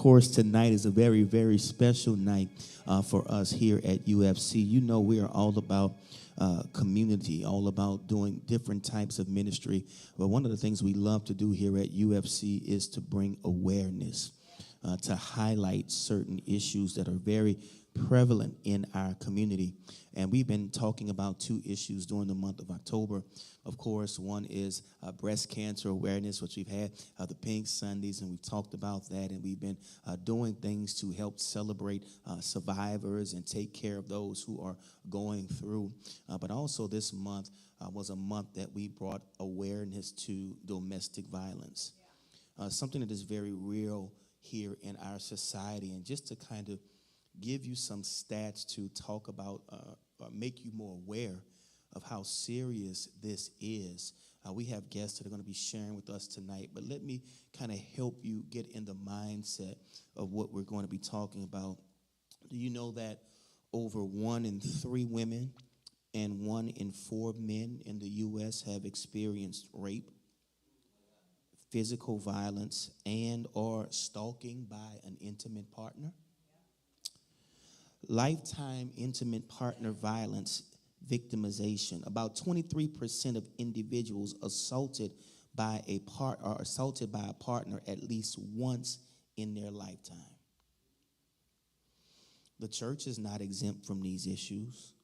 course, tonight is a very, very special night for us here at UFC. You know, we are all about community, all about doing different types of ministry. But one of the things we love to do here at UFC is to bring awareness, to highlight certain issues that are very prevalent in our community. And we've been talking about two issues during the month of October. Of course, one is breast cancer awareness, which we've had the Pink Sundays, and we've talked about that, and we've been doing things to help celebrate survivors and take care of those who are going through. But also this month was a month that we brought awareness to domestic violence, something that is very real here in our society. And just to kind of give you some stats to talk about or make you more aware of how serious this is. We have guests that are going to be sharing with us tonight, but let me kind of help you get in the mindset of what we're going to be talking about. Do you know that over 1 in 3 women and 1 in 4 men in the U.S. have experienced rape, physical violence, and or stalking by an intimate partner? Lifetime intimate partner violence victimization. About 23% of individuals assaulted by a partner at least once in their lifetime. The church is not exempt from these issues.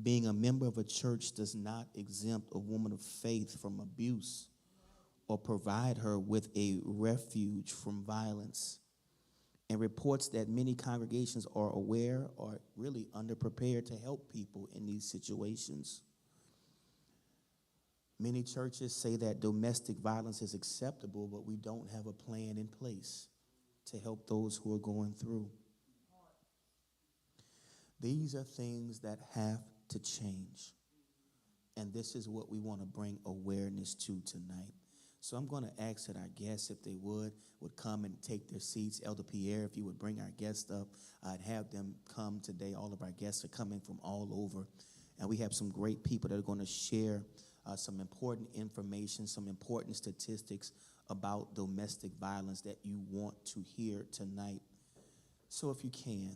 Being a member of a church does not exempt a woman of faith from abuse or provide her with a refuge from violence. And reports that many congregations are aware or really underprepared to help people in these situations. Many churches say that domestic violence is acceptable, but we don't have a plan in place to help those who are going through. These are things that have to change. And this is what we want to bring awareness to tonight. So I'm going to ask that our guests, if they would come and take their seats. Elder Pierre, if you would bring our guests up, I'd have them come today. All of our guests are coming from all over. And we have some great people that are going to share some important information, some important statistics about domestic violence that you want to hear tonight. So if you can,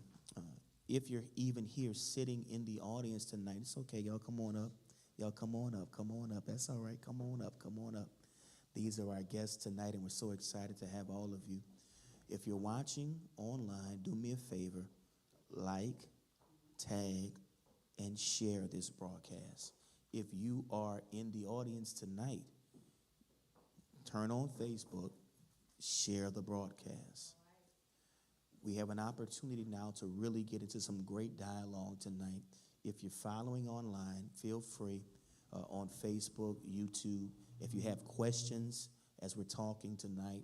if you're even here sitting in the audience tonight, it's okay. Y'all come on up. Y'all come on up. Come on up. That's all right. Come on up. Come on up. These are our guests tonight, and we're so excited to have all of you. If you're watching online, do me a favor, like, tag, and share this broadcast. If you are in the audience tonight, turn on Facebook, share the broadcast. We have an opportunity now to really get into some great dialogue tonight. If you're following online, feel free on Facebook, YouTube. If you have questions as we're talking tonight,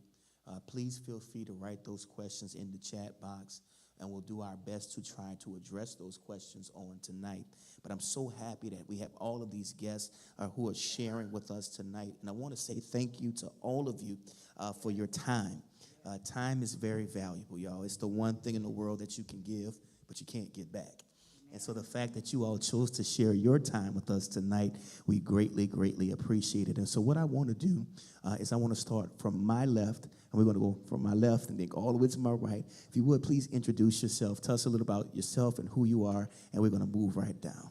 please feel free to write those questions in the chat box, and we'll do our best to try to address those questions on tonight. But I'm so happy that we have all of these guests who are sharing with us tonight, and I want to say thank you to all of you for your time. Time is very valuable, y'all. It's the one thing in the world that you can give, but you can't get back. And so the fact that you all chose to share your time with us tonight, we greatly, greatly appreciate it. And so what I want to do is I want to start from my left, and we're going to go from my left and then go all the way to my right. If you would, please introduce yourself. Tell us a little about yourself and who you are, and we're going to move right down.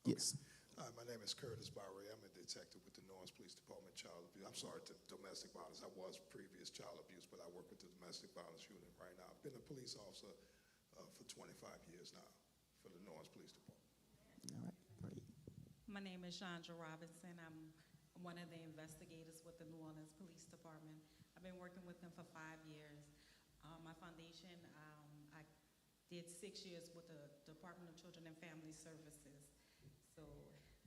Yes. Hi, my name is Curtis Barre. I'm a detective with the New Orleans Police Department Child Abuse. I'm sorry, domestic violence. I was previous child abuse, but I work with the domestic violence unit right now. I've been a police officer for 25 years now for the New Orleans Police Department. All right, great. My name is Chandra Robinson. I'm one of the investigators with the New Orleans Police Department. I've been working with them for 5 years. My foundation, I did 6 years with the Department of Children and Family Services. So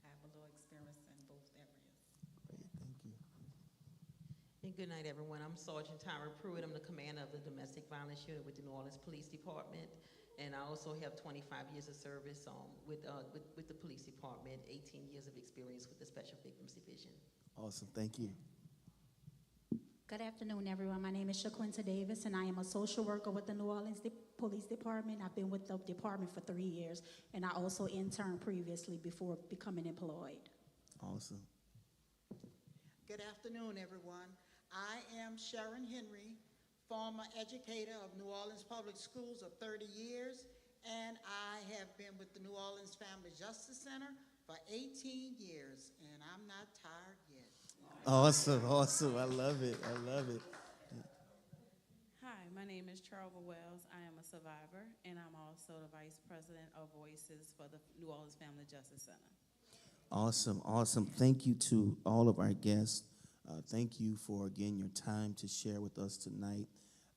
I have a little experience in both areas. Great, thank you. And good night, everyone. I'm Sergeant Tyra Pruitt. I'm the commander of the Domestic Violence Unit with the New Orleans Police Department. And I also have 25 years of service with the police department, 18 years of experience with the Special Victims Division. Awesome, thank you. Good afternoon, everyone. My name is Shaquinta Davis, and I am a social worker with the New Orleans Police Department. I've been with the department for 3 years, and I also interned previously before becoming employed. Awesome. Good afternoon, everyone. I am Sharon Henry, former educator of New Orleans Public Schools of 30 years, and I have been with the New Orleans Family Justice Center for 18 years, and I'm not tired yet. Awesome, awesome. I love it. I love it. Hi, my name is Charles Wells. I am a survivor, and I'm also the Vice President of Voices for the New Orleans Family Justice Center. Awesome, awesome. Thank you to all of our guests. Thank you for, again, your time to share with us tonight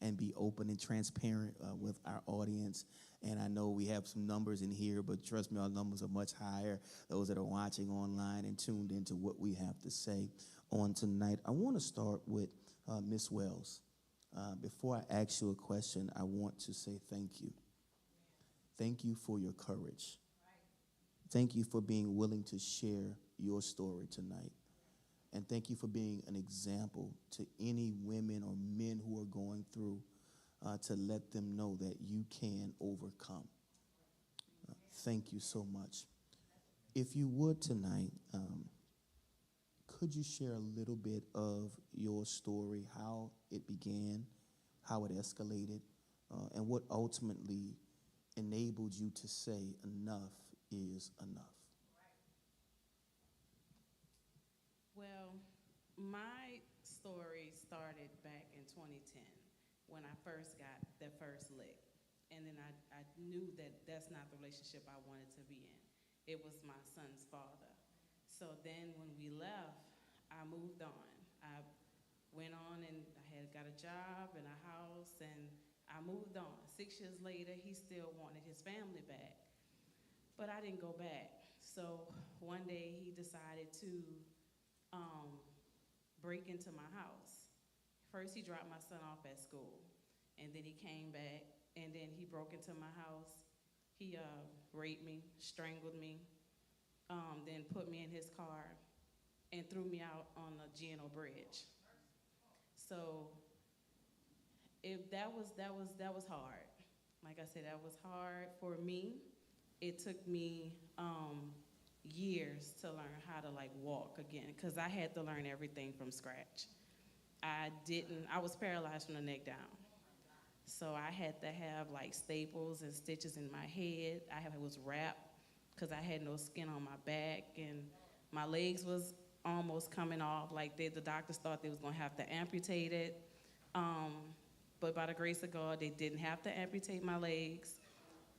and be open and transparent with our audience. And I know we have some numbers in here, but trust me, our numbers are much higher, those that are watching online and tuned into what we have to say on tonight. I want to start with Ms. Wells. Before I ask you a question, I want to say thank you. Thank you for your courage. Thank you for being willing to share your story tonight. And thank you for being an example to any women or men who are going through to let them know that you can overcome. Thank you so much. If you would tonight, could you share a little bit of your story, how it began, how it escalated, and what ultimately enabled you to say enough is enough? Well, my story started back in 2010 when I first got that first lick. And then I knew that that's not the relationship I wanted to be in. It was my son's father. So then when we left, I moved on. I went on and I had got a job and a house, and I moved on. 6 years later, he still wanted his family back. But I didn't go back. So one day he decided to break into my house. First, he dropped my son off at school, and then he came back, and then he broke into my house. He raped me, strangled me, then put me in his car and threw me out on the Gino Bridge. So that was hard. Like I said, that was hard for me. It took me years to learn how to walk again, because I had to learn everything from scratch. I was paralyzed from the neck down. So I had to have staples and stitches in my head. I was wrapped because I had no skin on my back, and my legs was almost coming off. The doctors thought they was gonna have to amputate it. But by the grace of God, they didn't have to amputate my legs.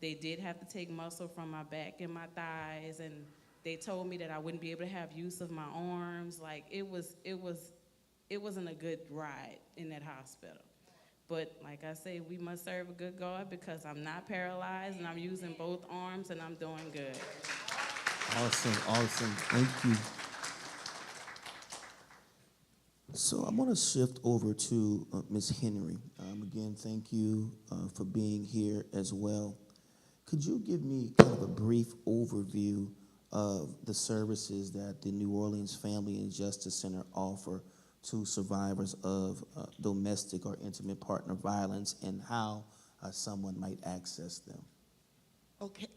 They did have to take muscle from my back and my thighs, and they told me that I wouldn't be able to have use of my arms. It wasn't a good ride in that hospital. But like I say, we must serve a good God, because I'm not paralyzed and I'm using both arms and I'm doing good. Awesome, awesome. Thank you. So I'm going to shift over to Ms. Henry. Again, thank you for being here as well. Could you give me kind of a brief overview of the services that the New Orleans Family and Justice Center offer to survivors of domestic or intimate partner violence, and how someone might access them? Okay,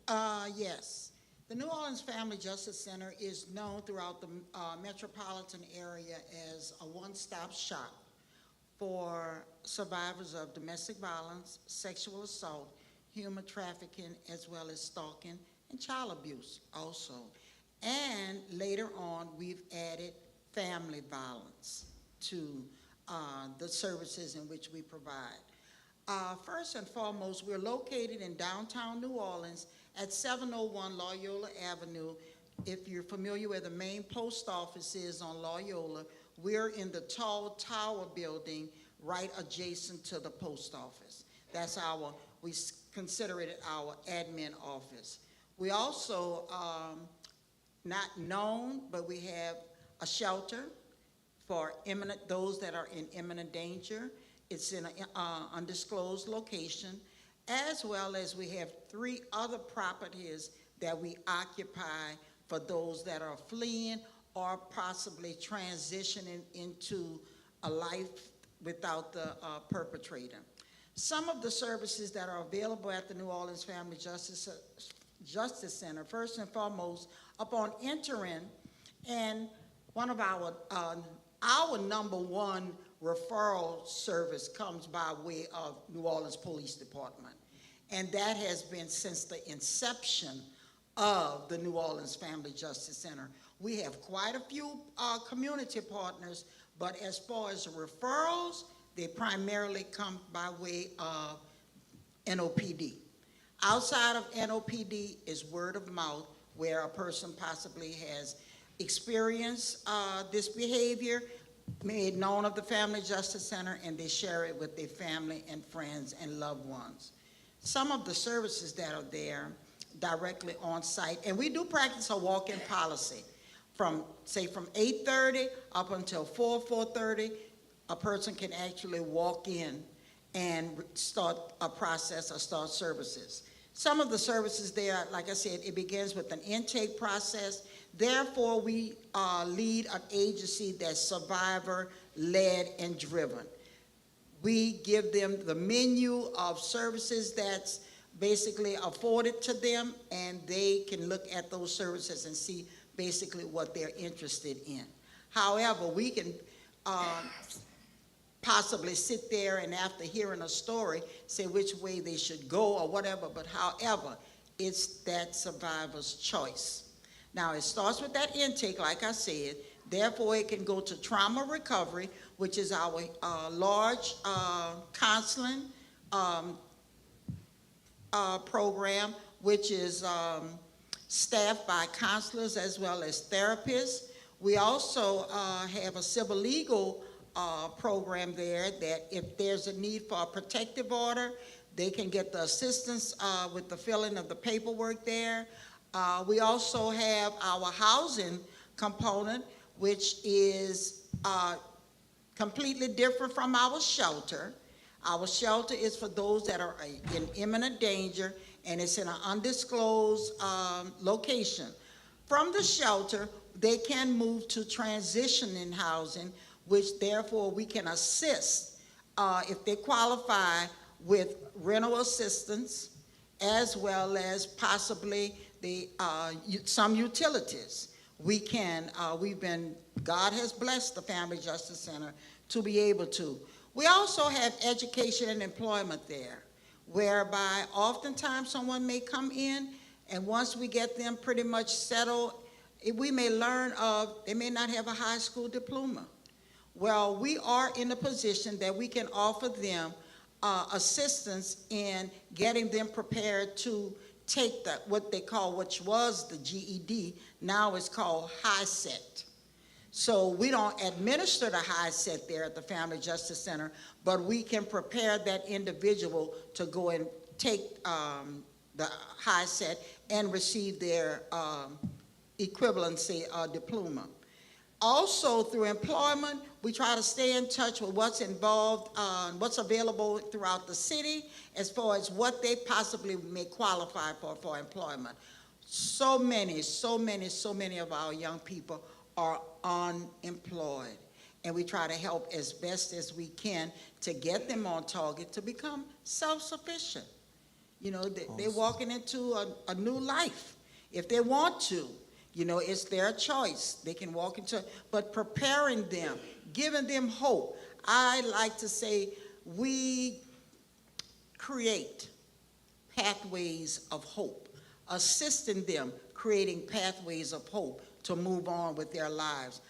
yes. The New Orleans Family Justice Center is known throughout the metropolitan area as a one-stop shop for survivors of domestic violence, sexual assault, human trafficking, as well as stalking and child abuse also. And later on, we've added family violence to the services in which we provide. First and foremost, we're located in downtown New Orleans at 701 Loyola Avenue. If you're familiar where the main post office is on Loyola, we're in the tall tower building right adjacent to the post office. That's we consider it our admin office. We also, not known, but we have a shelter for those that are in imminent danger. It's in an undisclosed location, as well as we have 3 other properties that we occupy for those that are fleeing or possibly transitioning into a life without the perpetrator. Some of the services that are available at the New Orleans Family Justice Center, first and foremost, upon entering, and one of our number one referral service comes by way of New Orleans Police Department. And that has been since the inception of the New Orleans Family Justice Center. We have quite a few community partners, but as far as referrals, they primarily come by way of NOPD. Outside of NOPD is word of mouth, where a person possibly has experienced this behavior, made known of the Family Justice Center, and they share it with their family and friends and loved ones. Some of the services that are there directly on site, and we do practice a walk-in policy. From 8:30 up until 4:30, a person can actually walk in and start a process or start services. Some of the services there, like I said, it begins with an intake process. Therefore, we lead an agency that's survivor-led and driven. We give them the menu of services that's basically afforded to them, and they can look at those services and see basically what they're interested in. However, we can possibly sit there and after hearing a story, say which way they should go or whatever, but however, it's that survivor's choice. Now, it starts with that intake, like I said. Therefore, it can go to trauma recovery, which is our large counseling program, which is staffed by counselors as well as therapists. We also have a civil legal program there that if there's a need for a protective order, they can get the assistance with the filling of the paperwork there. We also have our housing component, which is completely different from our shelter. Our shelter is for those that are in imminent danger, and it's in an undisclosed location. From the shelter, they can move to transitioning housing, which therefore we can assist if they qualify with rental assistance, as well as possibly some utilities. God has blessed the Family Justice Center to be able to. We also have education and employment there, whereby oftentimes someone may come in, and once we get them pretty much settled, we may learn they may not have a high school diploma. Well, we are in a position that we can offer them assistance in getting them prepared to take what they call, which was the GED, now it's called HiSET. So we don't administer the HiSET there at the Family Justice Center, but we can prepare that individual to go and take the HiSET and receive their equivalency diploma. Also, through employment, we try to stay in touch with what's involved, what's available throughout the city as far as what they possibly may qualify for employment. So many of our young people are unemployed, and we try to help as best as we can to get them on target to become self-sufficient. You know, they're walking into a new life if they want to. You know, it's their choice. They can walk into, but preparing them, giving them hope. I like to say we create pathways of hope, assisting them, creating pathways of hope to move on with their lives.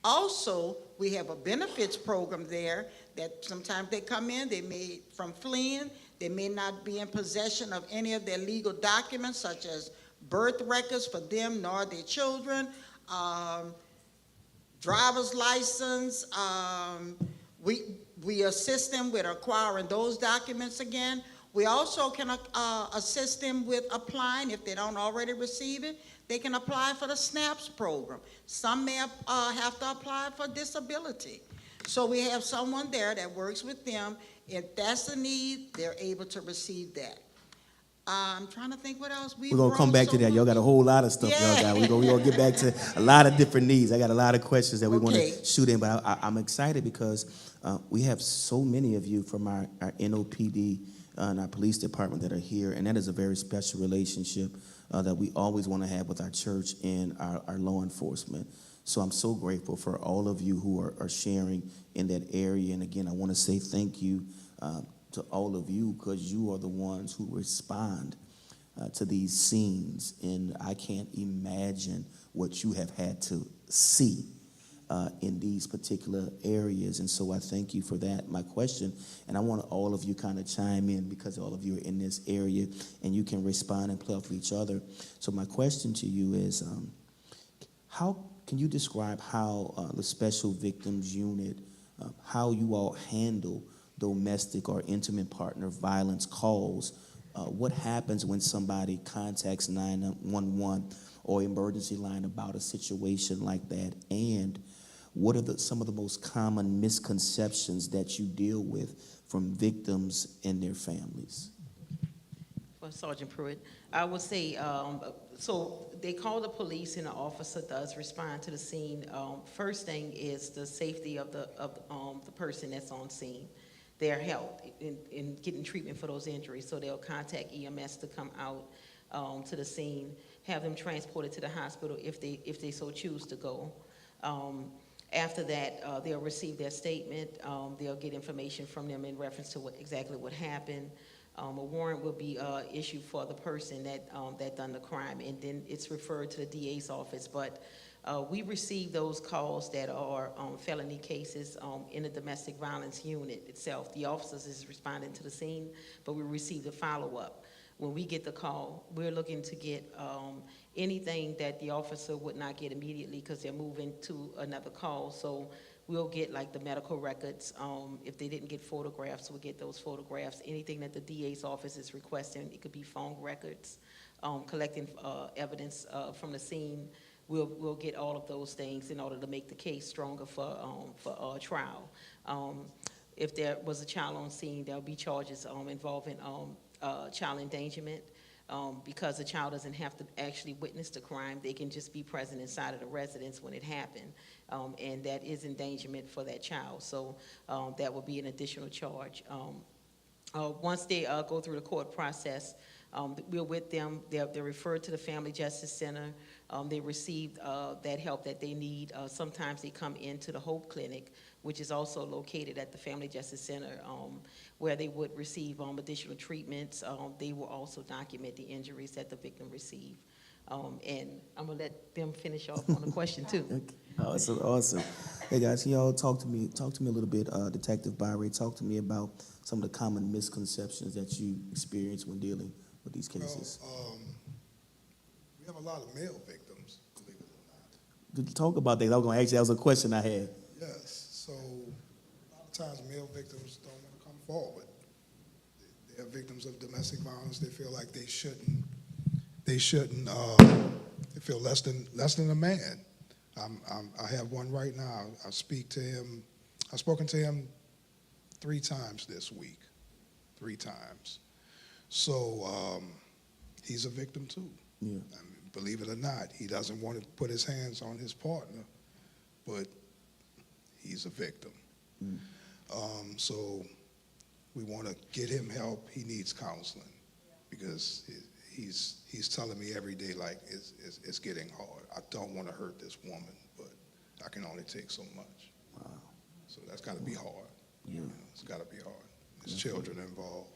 Also, we have a benefits program there that sometimes they come in, from fleeing, they may not be in possession of any of their legal documents, such as birth records for them nor their children, driver's license. We assist them with acquiring those documents again. We also can assist them with applying, if they don't already receive it, they can apply for the SNAPS program. Some may have to apply for disability. So we have someone there that works with them. If that's the need, they're able to receive that. I'm trying to think what else. We're going to come back to that. Y'all got a whole lot of stuff y'all got. We're going to get back to a lot of different needs. I got a lot of questions that we want to shoot in, but I'm excited because we have so many of you from our NOPD and our police department that are here, and that is a very special relationship that we always want to have with our church and our law enforcement. So I'm so grateful for all of you who are sharing in that area. And again, I want to say thank you to all of you, because you are the ones who respond to these scenes. And I can't imagine what you have had to see in these particular areas. And so I thank you for that. My question, and I want all of you kind of chime in, because all of you are in this area and you can respond and play off of each other. So my question to you is, how can you describe how the Special Victims Unit, how you all handle domestic or intimate partner violence calls? What happens when somebody contacts 911 or emergency line about a situation like that? And what are some of the most common misconceptions that you deal with from victims and their families? For Sergeant Pruitt, I would say, so they call the police and the officer does respond to the scene. First thing is the safety of the person that's on scene, their health in getting treatment for those injuries. So they'll contact EMS to come out to the scene, have them transported to the hospital if they so choose to go. After that, they'll receive their statement. They'll get information from them in reference to exactly what happened. A warrant will be issued for the person that done the crime, and then it's referred to the DA's office. But we receive those calls that are felony cases in the domestic violence unit itself. The officers is responding to the scene, but we receive the follow-up. When we get the call, we're looking to get anything that the officer would not get immediately because they're moving to another call. So we'll get like the medical records. If they didn't get photographs, we'll get those photographs. Anything that the DA's office is requesting, it could be phone records, collecting evidence from the scene. We'll get all of those things in order to make the case stronger for trial. If there was a child on scene, there'll be charges involving child endangerment. Because the child doesn't have to actually witness the crime, they can just be present inside of the residence when it happened, and that is endangerment for that child. So that will be an additional charge. Once they go through the court process, we're with them. They're referred to the Family Justice Center. They receive that help that they need. Sometimes they come into the Hope Clinic, which is also located at the Family Justice Center, where they would receive additional treatments. They will also document the injuries that the victim received. And I'm gonna let them finish off on the question too. Okay. Awesome. Hey guys, can y'all talk to me a little bit, Detective Byrie, talk to me about some of the common misconceptions that you experience when dealing with these cases. Well, we have a lot of male victims, believe it or not. Talk about that. I was going to ask you, that was a question I had. Yes, so a lot of times male victims don't want to come forward. They're victims of domestic violence. They feel like they feel less than a man. I have one right now. I've spoken to him 3 times this week, 3 times. So he's a victim too. Yeah. I mean, believe it or not, he doesn't want to put his hands on his partner, but he's a victim. Mm. So we want to get him help. He needs counseling because he's telling me every day, like, it's getting hard. I don't want to hurt this woman, but I can only take so much. Wow. So that's got to be hard. Yeah. You know, it's got to be hard. There's children involved,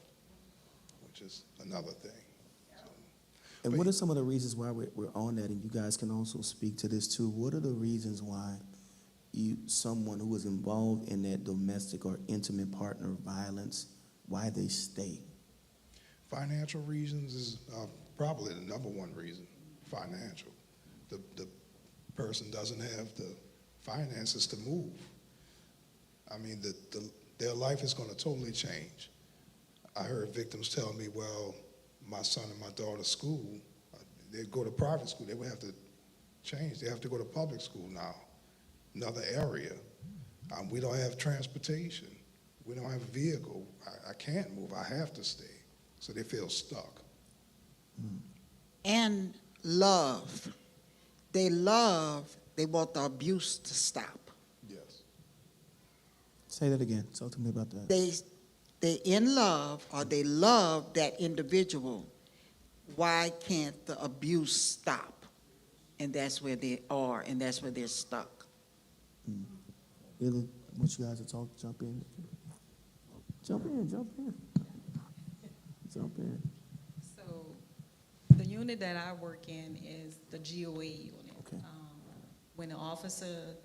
which is another thing. So, and what are some of the reasons why we're on that? And you guys can also speak to this too. What are the reasons why someone who is involved in that domestic or intimate partner violence, why they stay? Financial reasons is probably the number one reason. Financial. The person doesn't have the finances to move. I mean, their life is going to totally change. I heard victims tell me, well, my son and my daughter's school, they go to private school. They would have to change. They have to go to public school now, another area. We don't have transportation. We don't have a vehicle. I can't move. I have to stay. So they feel stuck. And love. They want the abuse to stop. Yes. Say that again. Talk to me about that. They in love, or they love that individual. Why can't the abuse stop? and that's where they are, and that's where they're stuck. Really, I want you guys to talk, jump in. Jump in. So the unit that I work in is the GOA unit. Okay. When the officer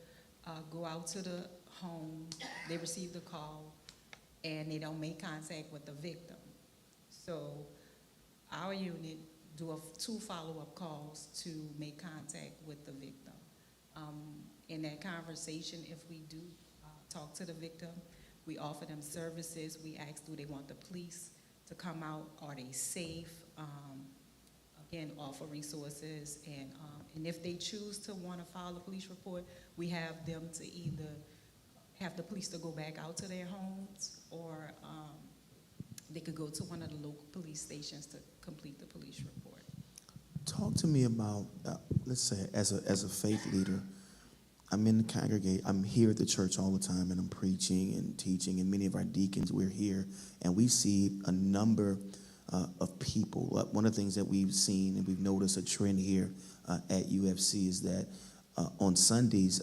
go out to the home, they receive the call, and they don't make contact with the victim. So our unit do 2 follow-up calls to make contact with the victim. In that conversation, if we do talk to the victim, we offer them services. We ask, do they want the police to come out? Are they safe? Again, offer resources. And if they choose to want to file a police report, we have them to either have the police to go back out to their homes, or they could go to one of the local police stations to complete the police report. Talk to me about, let's say, as a faith leader, I'm in the congregate, I'm here at the church all the time, and I'm preaching and teaching, and many of our deacons, we're here, and we see a number of people. One of the things that we've seen, and we've noticed a trend here at UFC, is that on Sundays,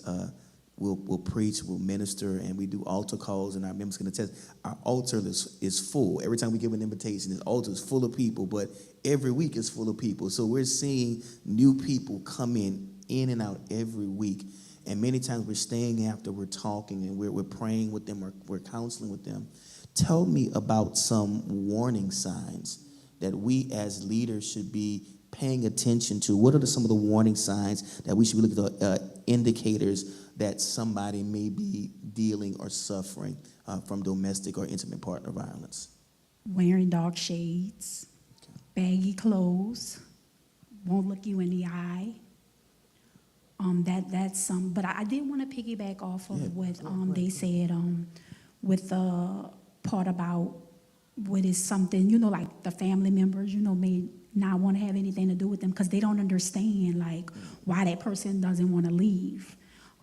we'll preach, we'll minister, and we do altar calls, and our members can attest. Our altar is full. Every time we give an invitation, the altar is full of people, but every week is full of people. So we're seeing new people come in and out every week. And many times we're staying after, we're talking, and we're praying with them, or we're counseling with them. Tell me about some warning signs that we as leaders should be paying attention to. What are some of the warning signs that we should be looking at, indicators that somebody may be dealing or suffering from domestic or intimate partner violence? Wearing dark shades, baggy clothes, won't look you in the eye. That's some, but I did want to piggyback off of what they said with the part about what is something, like the family members, may not want to have anything to do with them because they don't understand why that person doesn't want to leave.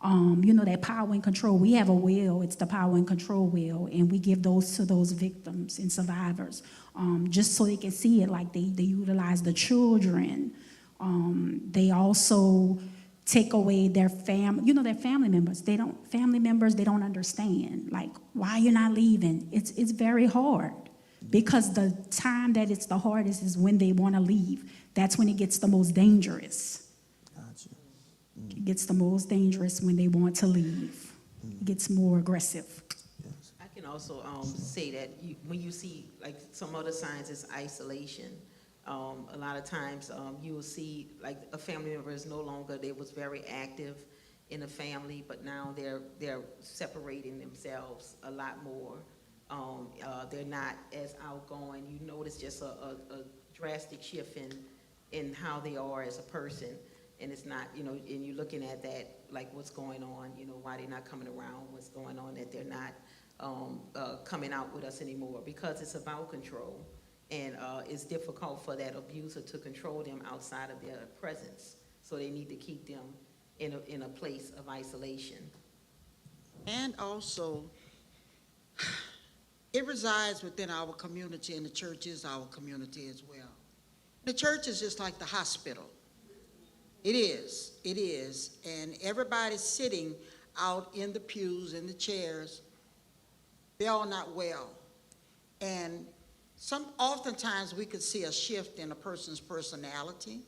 That power and control. We have a will. It's the power and control will, and we give those to those victims and survivors, just so they can see it. Like they utilize the children. They also take away their their family members. They don't understand, why you're not leaving. It's very hard, because the time that it's the hardest is when they want to leave. That's when it gets the most dangerous. Gotcha. It gets the most dangerous when they want to leave. It gets more aggressive. Yes. I can also say that when you see, some other signs is isolation. A lot of times you will see, a family member is no longer, they was very active in the family, but now they're separating themselves a lot more. They're not as outgoing. You notice just a drastic shift in how they are as a person. And it's not, and you're looking at that, what's going on, why they're not coming around, what's going on, that they're not coming out with us anymore, because it's about control. And it's difficult for that abuser to control them outside of their presence. So they need to keep them in a place of isolation. And also, it resides within our community, and the church is our community as well. The church is just like the hospital. It is. And everybody sitting out in the pews, in the chairs, they're all not well. And oftentimes we could see a shift in a person's personality.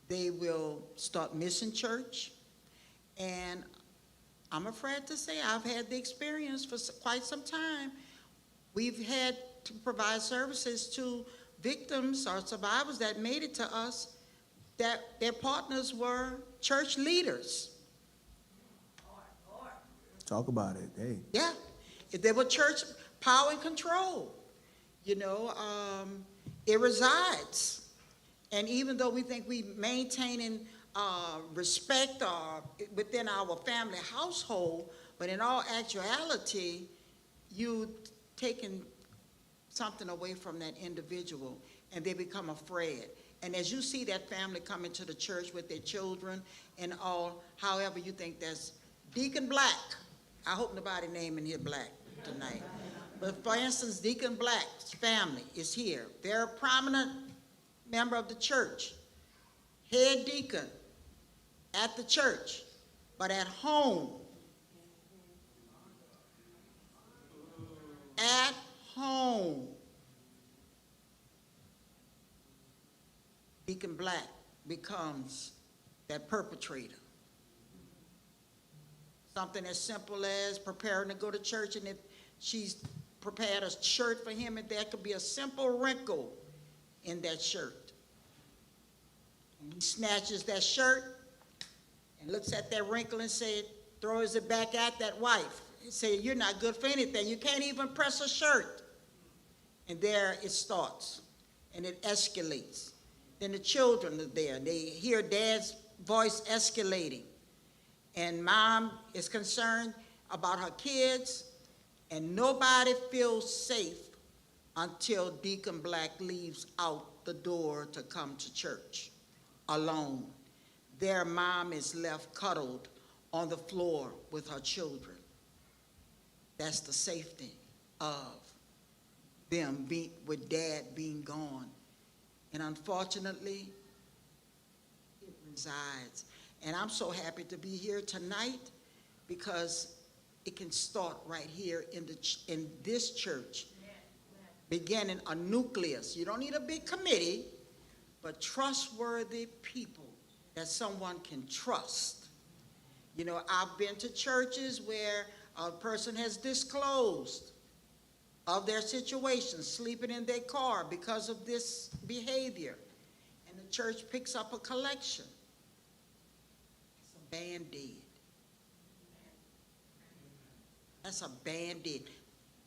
They will start missing church. And I'm afraid to say I've had the experience for quite some time. We've had to provide services to victims or survivors that made it to us, that their partners were church leaders. Talk about it. Hey. Yeah. If they were church power and control, it resides. And even though we think we maintaining respect within our family household, but in all actuality, you taking something away from that individual, and they become afraid. And as you see that family come into the church with their children and all, however you think that's Deacon Black. I hope nobody naming here Black tonight. But for instance, Deacon Black's family is here. They're a prominent member of the church, head deacon, at the church, but at home. At home. Deacon Black becomes that perpetrator. Something as simple as preparing to go to church, and if she's prepared a shirt for him, and there could be a simple wrinkle in that shirt. And he snatches that shirt and looks at that wrinkle and throws it back at that wife. He said, "You're not good for anything. You can't even press a shirt." And there it starts, and it escalates. Then the children are there. They hear dad's voice escalating. And mom is concerned about her kids, and nobody feels safe until Deacon Black leaves out the door to come to church alone. Their mom is left cuddled on the floor with her children. That's the safety of them with dad being gone. And unfortunately, it resides. And I'm so happy to be here tonight because it can start right here in this church, beginning a nucleus. You don't need a big committee, but trustworthy people that someone can trust. You know, I've been to churches where a person has disclosed of their situation, sleeping in their car because of this behavior, and the church picks up a collection. It's a Band-Aid. That's a Band-Aid.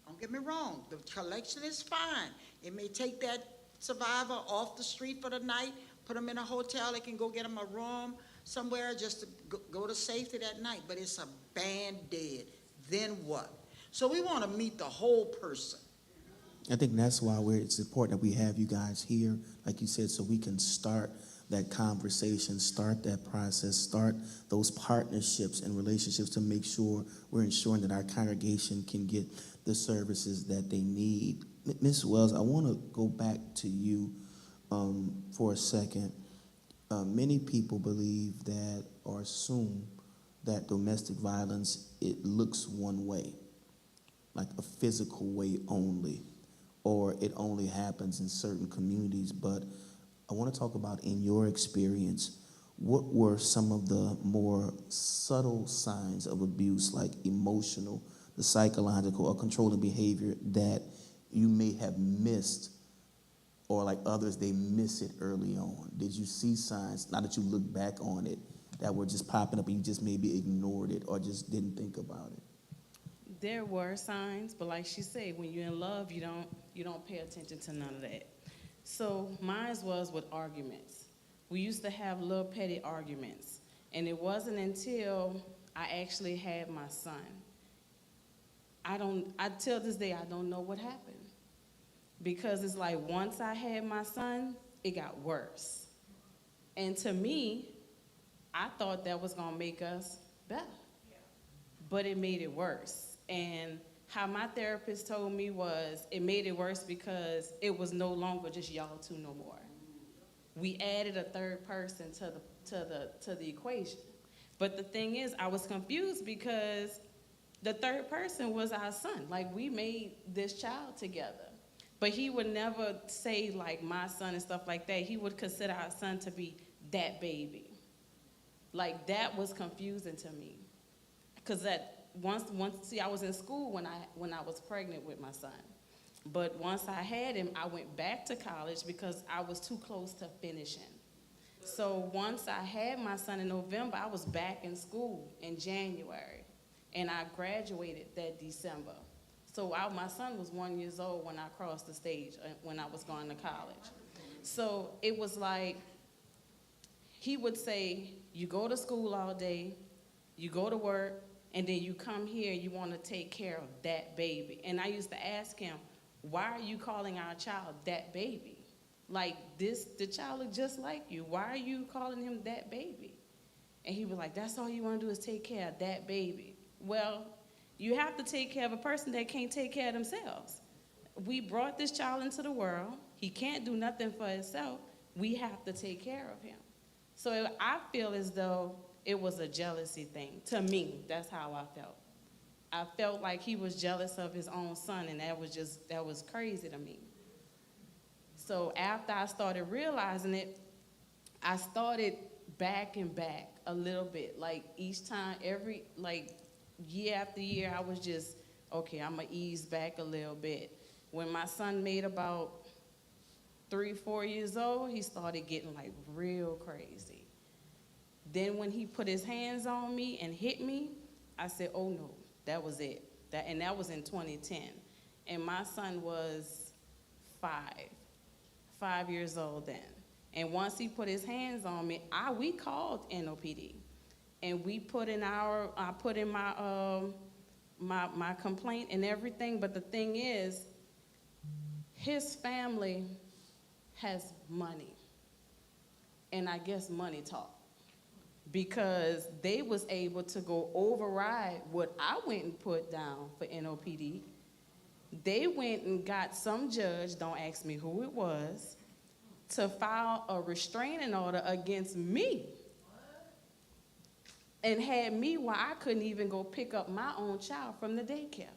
Don't get me wrong, the collection is fine. It may take that survivor off the street for the night, put them in a hotel, they can go get them a room somewhere just to go to safety that night, but it's a Band-Aid. Then what? So we want to meet the whole person. I think that's why it's important that we have you guys here, like you said, so we can start that conversation, start that process, start those partnerships and relationships to make sure we're ensuring that our congregation can get the services that they need. Ms. Wells, I want to go back to you for a second. Many people believe that or assume that domestic violence, it looks one way, like a physical way only, or it only happens in certain communities. But I want to talk about, in your experience, what were some of the more subtle signs of abuse, like emotional, the psychological, or controlling behavior that you may have missed, or like others, they miss it early on? Did you see signs, now that you look back on it, that were just popping up and you just maybe ignored it or just didn't think about it? There were signs, but like she said, when you're in love, you don't pay attention to none of that. So mine was with arguments. We used to have little petty arguments, and it wasn't until I actually had my son. Till this day, I don't know what happened, because it's like once I had my son, it got worse. And to me, I thought that was gonna make us better, but it made it worse. And how my therapist told me was, it made it worse because it was no longer just y'all two no more. We added a third person to the equation. But the thing is, I was confused because the third person was our son. Like, we made this child together. But he would never say, like, my son and stuff like that. He would consider our son to be that baby. Like, that was confusing to me. Because see, I was in school when I was pregnant with my son. But once I had him, I went back to college because I was too close to finishing. So once I had my son in November, I was back in school in January. And I graduated that December. So my son was 1 year old when I crossed the stage, when I was going to college. So it was like, he would say, you go to school all day, you go to work, and then you come here, you want to take care of that baby. And I used to ask him, why are you calling our child that baby? Like, the child look just like you. Why are you calling him that baby? And he was like, that's all you want to do is take care of that baby. Well, you have to take care of a person that can't take care of themselves. We brought this child into the world. He can't do nothing for himself. We have to take care of him. So I feel as though it was a jealousy thing. To me, that's how I felt. I felt like he was jealous of his own son, and that was crazy to me. So after I started realizing it, I started backing back a little bit. Like each time, year after year, I was just, okay, I'm gonna ease back a little bit. When my son made about 3, 4 years old, he started getting like real crazy. Then when he put his hands on me and hit me, I said, oh no, that was it. That was in 2010. And my son was 5 years old then. And once he put his hands on me, we called NOPD. And I put in my complaint and everything. But the thing is, his family has money. And I guess money talk. Because they was able to go override what I went and put down for NOPD. They went and got some judge, don't ask me who it was, to file a restraining order against me. And had me where I couldn't even go pick up my own child from the daycare.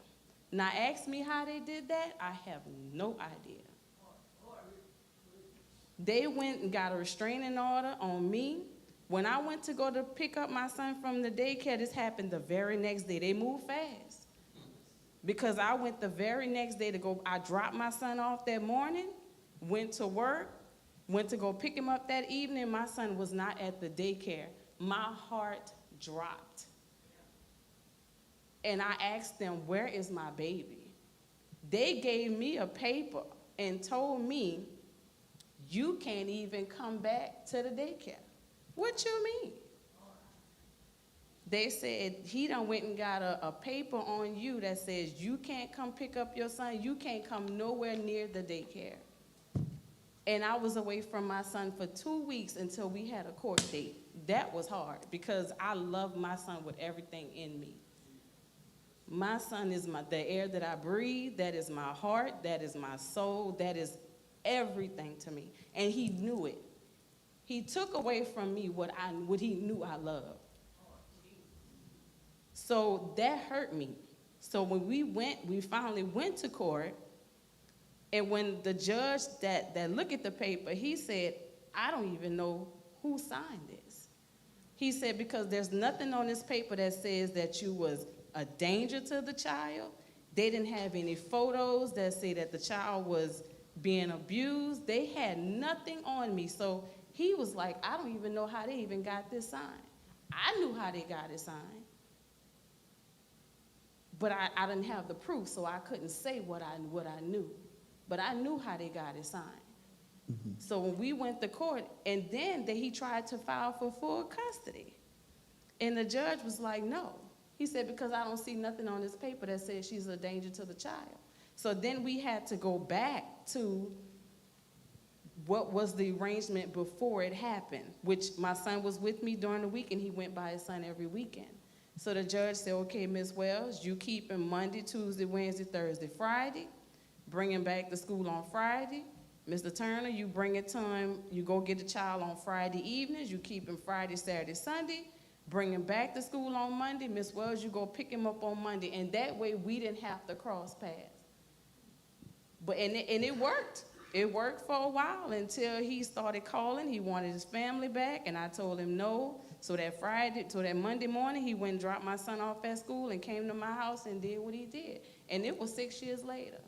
Now ask me how they did that, I have no idea. They went and got a restraining order on me. When I went to go to pick up my son from the daycare, this happened the very next day. They moved fast. Because I went the very next day I dropped my son off that morning, went to work, went to go pick him up that evening. My son was not at the daycare. My heart dropped. And I asked them, where is my baby? They gave me a paper and told me, you can't even come back to the daycare. What you mean? They said he done went and got a paper on you that says you can't come pick up your son. You can't come nowhere near the daycare. And I was away from my son for 2 weeks until we had a court date. That was hard because I love my son with everything in me. My son is the air that I breathe. That is my heart. That is my soul. That is everything to me. And he knew it. He took away from me what he knew I loved. So that hurt me. So when we finally went to court, and when the judge that looked at the paper, he said, I don't even know who signed this. He said, because there's nothing on this paper that says that you was a danger to the child. They didn't have any photos that say that the child was being abused. They had nothing on me. So he was like, I don't even know how they even got this signed. I knew how they got it signed. But I didn't have the proof, so I couldn't say what I knew. But I knew how they got it signed. Mm-hmm. So when we went to court, and then he tried to file for full custody. And the judge was like, no. He said, because I don't see nothing on this paper that says she's a danger to the child. So then we had to go back to what was the arrangement before it happened, which my son was with me during the week, and he went by his son every weekend. So the judge said, okay, Ms. Wells, you keep him Monday, Tuesday, Wednesday, Thursday, Friday. Bring him back to school on Friday. Mr. Turner, you bring it to him. You go get the child on Friday evenings. You keep him Friday, Saturday, Sunday. Bring him back to school on Monday. Ms. Wells, you go pick him up on Monday. And that way we didn't have to cross paths. And it worked. It worked for a while until he started calling. He wanted his family back, and I told him no. So that Monday morning, he went and dropped my son off at school and came to my house and did what he did. And it was 6 years later.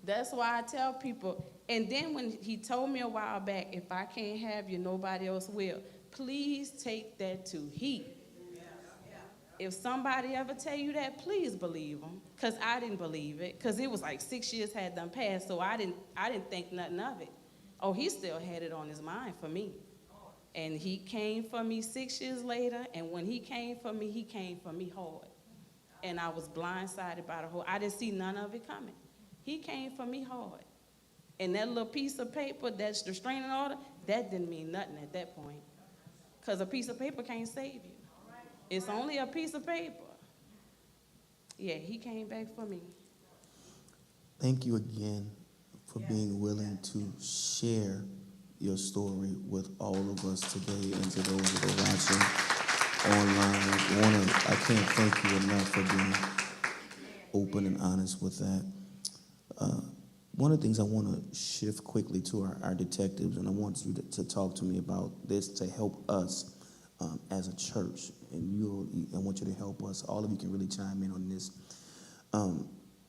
That's why I tell people. And then when he told me a while back, if I can't have you, nobody else will. Please take that to heat. If somebody ever tell you that, please believe them. Because I didn't believe it. Because it was like 6 years had done passed, so I didn't think nothing of it. Oh, he still had it on his mind for me. And he came for me 6 years later, and when he came for me hard. And I was blindsided by the whole, I didn't see none of it coming. He came for me hard. And that little piece of paper, that's the restraining order, that didn't mean nothing at that point. Because a piece of paper can't save you. It's only a piece of paper. Yeah, he came back for me. Thank you again for being willing to share your story with all of us today, and to those that are watching online. I can't thank you enough for being open and honest with that. One of the things I want to shift quickly to our detectives, and I want you to talk to me about this to help us as a church. And I want you to help us. All of you can really chime in on this.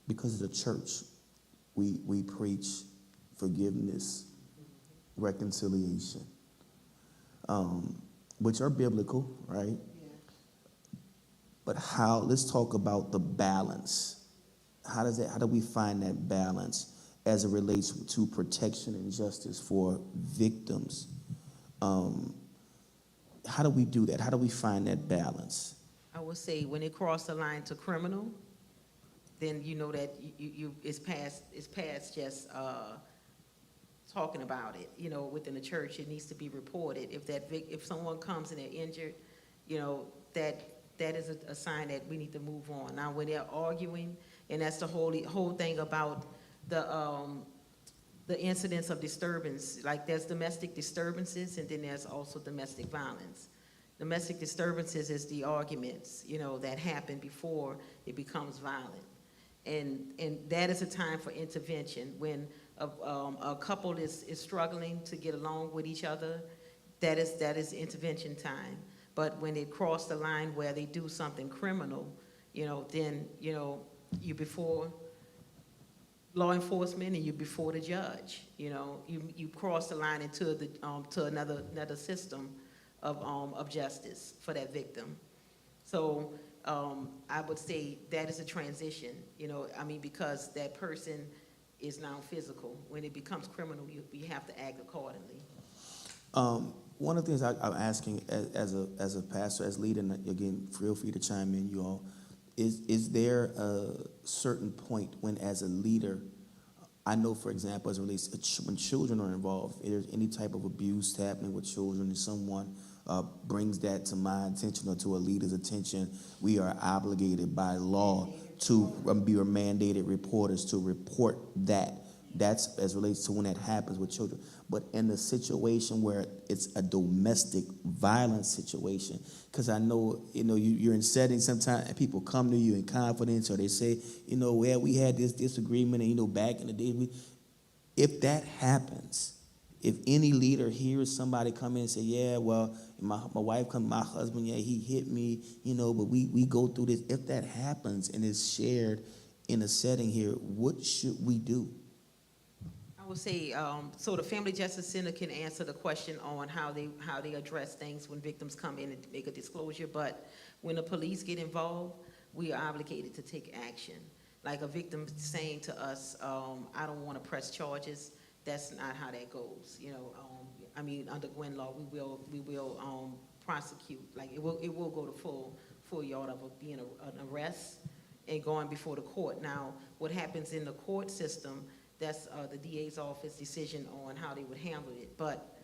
Because as a church, we preach forgiveness, reconciliation, which are biblical, right? But let's talk about the balance. How do we find that balance as it relates to protection and justice for victims? How do we do that? How do we find that balance? I would say when it crossed the line to criminal, then you know that it's past just talking about it. You know, within the church, it needs to be reported. If someone comes and they're injured, you know, that is a sign that we need to move on. Now, when they're arguing, and that's the whole thing about the incidents of disturbance. Like there's domestic disturbances, and then there's also domestic violence. Domestic disturbances is the arguments, you know, that happen before it becomes violent. And that is a time for intervention. When a couple is struggling to get along with each other, that is intervention time. But when they cross the line where they do something criminal, you know, then, you know, you before law enforcement and you before the judge. You know, you cross the line into the to another system of justice for that victim. So I would say that is a transition. You know, I mean, because that person is now physical. When it becomes criminal, you have to act accordingly. One of the things I'm asking as a pastor, as leader, and again, feel free to chime in, you all, is there a certain point when, as a leader, I know, for example, as it relates to when children are involved, if there's any type of abuse happening with children, and someone brings that to my attention or to a leader's attention, we are obligated by law to be mandated reporters to report that. That's as relates to when that happens with children. But in the situation where it's a domestic violence situation, because I know, you know, you're in settings sometimes and people come to you in confidence, or they say, you know, well, we had this disagreement, and, you know, back in the day, if that happens, if any leader hears somebody come in and say, yeah, well, my wife come, my husband, yeah, he hit me, you know, but we go through this. If that happens and is shared in a setting here, what should we do? I would say, so the Family Justice Center can answer the question on how they address things when victims come in and make a disclosure. But when the police get involved, we are obligated to take action. Like a victim saying to us, I don't want to press charges. That's not how that goes. You know, I mean, under Gwen law, we will prosecute. Like it will go to full yard of being an arrest and going before the court. Now, what happens in the court system? That's the DA's office decision on how they would handle it. But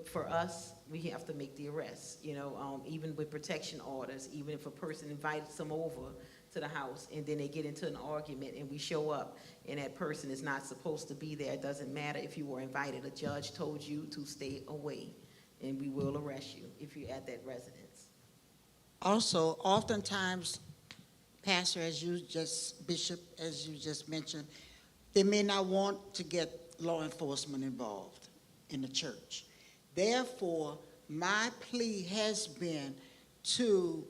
for us, we have to make the arrest. You know, even with protection orders, even if a person invites them over to the house and then they get into an argument and we show up and that person is not supposed to be there, it doesn't matter if you were invited. A judge told you to stay away, and we will arrest you if you're at that residence. Also, oftentimes, Pastor, Bishop, as you just mentioned, they may not want to get law enforcement involved in the church. Therefore, my plea has been to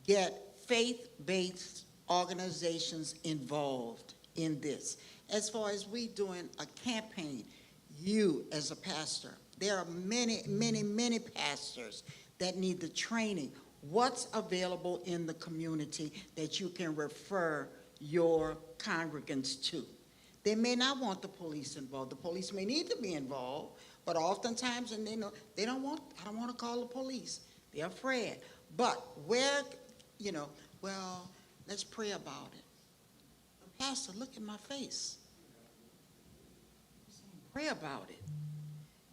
get faith-based organizations involved in this. As far as we doing a campaign, you as a pastor, there are many, many, many pastors that need the training. What's available in the community that you can refer your congregants to? They may not want the police involved. The police may need to be involved, but oftentimes, and I don't want to call the police. They're afraid. But where, you know, well, let's pray about it. Pastor, look in my face. Pray about it.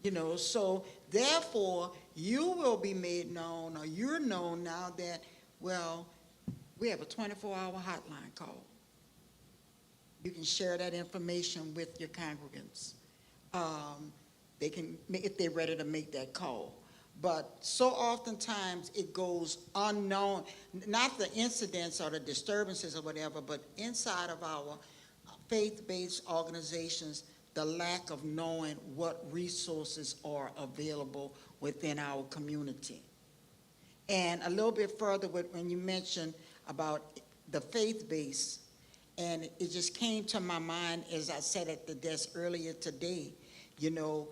You know, so therefore, you will be made known, or you're known now that, well, we have a 24-hour hotline call. You can share that information with your congregants. they can, if they're ready to make that call. But so oftentimes it goes unknown, not the incidents or the disturbances or whatever, but inside of our faith-based organizations, the lack of knowing what resources are available within our community. And a little bit further, when you mentioned about the faith base, and it just came to my mind as I sat at the desk earlier today, you know,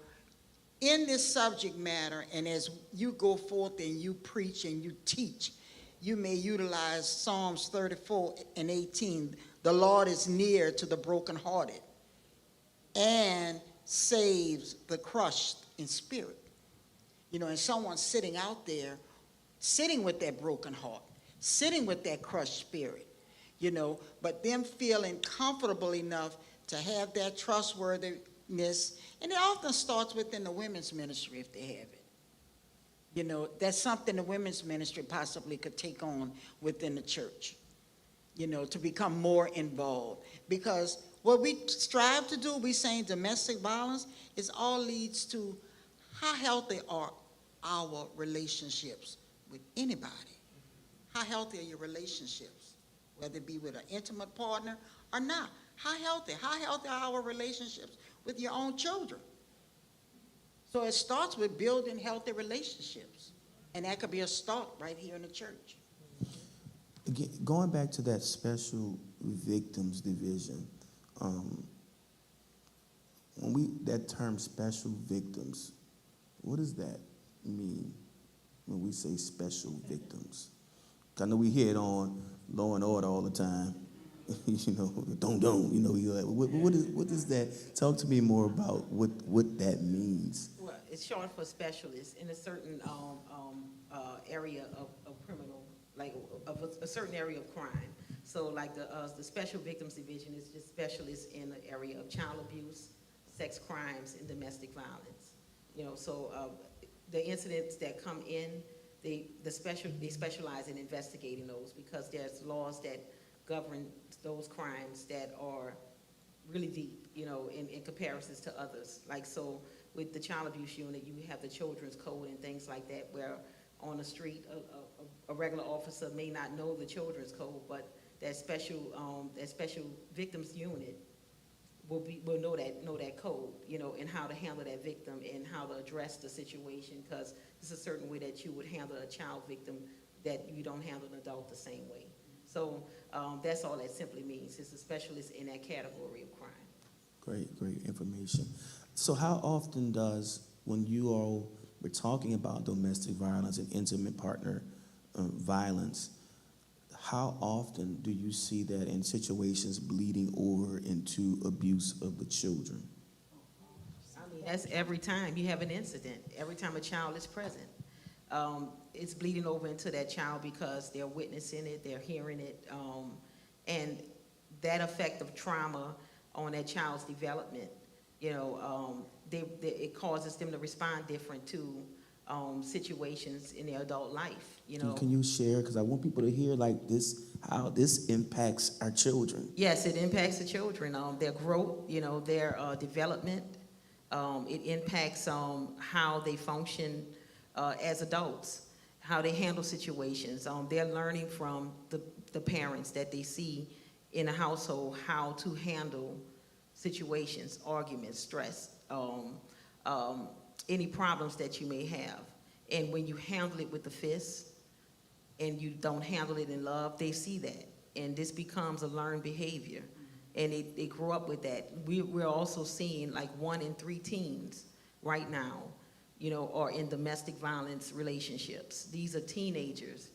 in this subject matter, and as you go forth and you preach and you teach, you may utilize Psalms 34 and 18. The Lord is near to the brokenhearted and saves the crushed in spirit. You know, and someone sitting out there, sitting with that broken heart, sitting with that crushed spirit, you know, but them feeling comfortable enough to have that trustworthiness. And it often starts within the women's ministry if they have it. You know, that's something the women's ministry possibly could take on within the church, you know, to become more involved. Because what we strive to do, we saying domestic violence, is all leads to how healthy are our relationships with anybody. How healthy are your relationships, whether it be with an intimate partner or not? How healthy are our relationships with your own children? So it starts with building healthy relationships. And that could be a start right here in the church. Again, going back to that special victims division, that term special victims, what does that mean when we say special victims? I know we hear it on Law and Order all the time. You know, don't, you know, what is that? Talk to me more about what that means. Well, it's short for specialist in a certain area of criminal, like of a certain area of crime. So like the Special Victims Division is just specialists in the area of child abuse, sex crimes, and domestic violence. You know, so the incidents that come in, they specialize in investigating those because there's laws that govern those crimes that are really deep, you know, in comparisons to others. Like, so with the child abuse unit, you have the children's code and things like that, where on the street, a regular officer may not know the children's code, but that special victims unit will know that code, you know, and how to handle that victim and how to address the situation, because it's a certain way that you would handle a child victim that you don't handle an adult the same way. So that's all that simply means. It's a specialist in that category of crime. Great information. So how often does, when you all were talking about domestic violence and intimate partner violence, how often do you see that in situations bleeding over into abuse of the children? I mean, that's every time you have an incident, every time a child is present. It's bleeding over into that child because they're witnessing it, they're hearing it, and that effect of trauma on that child's development, you know, it causes them to respond different to situations in their adult life, you know. Can you share, because I want people to hear like this, how this impacts our children? Yes, it impacts the children, their growth, you know, their development. It impacts how they function as adults, how they handle situations. They're learning from the parents that they see in a household how to handle situations, arguments, stress, any problems that you may have. And when you handle it with the fist and you don't handle it in love, they see that. And this becomes a learned behavior. And they grow up with that. We're also seeing like 1 in 3 teens right now, you know, are in domestic violence relationships. These are teenagers.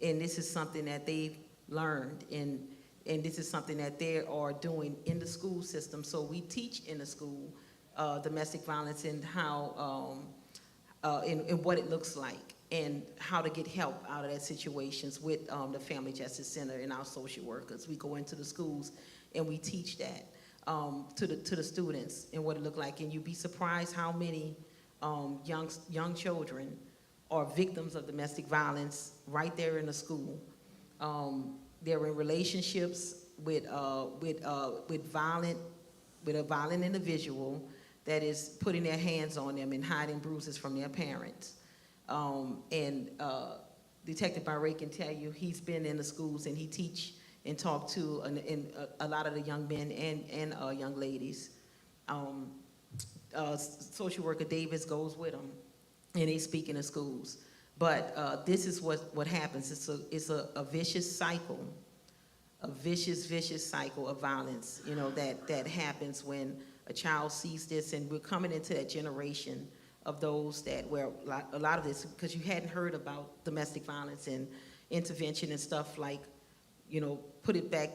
And this is something that they've learned. And this is something that they are doing in the school system. So we teach in the school domestic violence and how, and what it looks like and how to get help out of that situations with the Family Justice Center and our social workers. We go into the schools and we teach that to the students and what it looked like. And you'd be surprised how many young children are victims of domestic violence right there in the school. They're in relationships with a violent individual that is putting their hands on them and hiding bruises from their parents. Detective Barre can tell you he's been in the schools and he teach and talk to a lot of the young men and young ladies. Social worker Davis goes with them and they speak in the schools. But this is what happens. It's a vicious cycle, a vicious cycle of violence, you know, that happens when a child sees this, and we're coming into that generation of those that where a lot of this, because you hadn't heard about domestic violence and intervention and stuff like, you know, put it back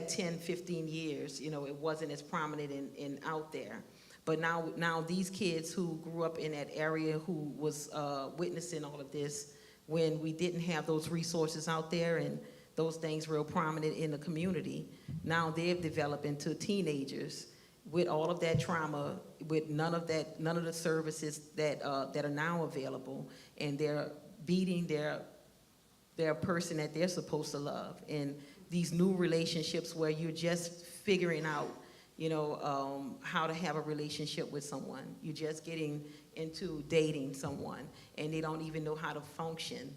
10, 15 years, you know, it wasn't as prominent and out there. But now these kids who grew up in that area, who was witnessing all of this, when we didn't have those resources out there and those things real prominent in the community, now they've developed into teenagers with all of that trauma, with none of the services that are now available, and they're beating their person that they're supposed to love. And these new relationships where you're just figuring out, you know, how to have a relationship with someone. You're just getting into dating someone, and they don't even know how to function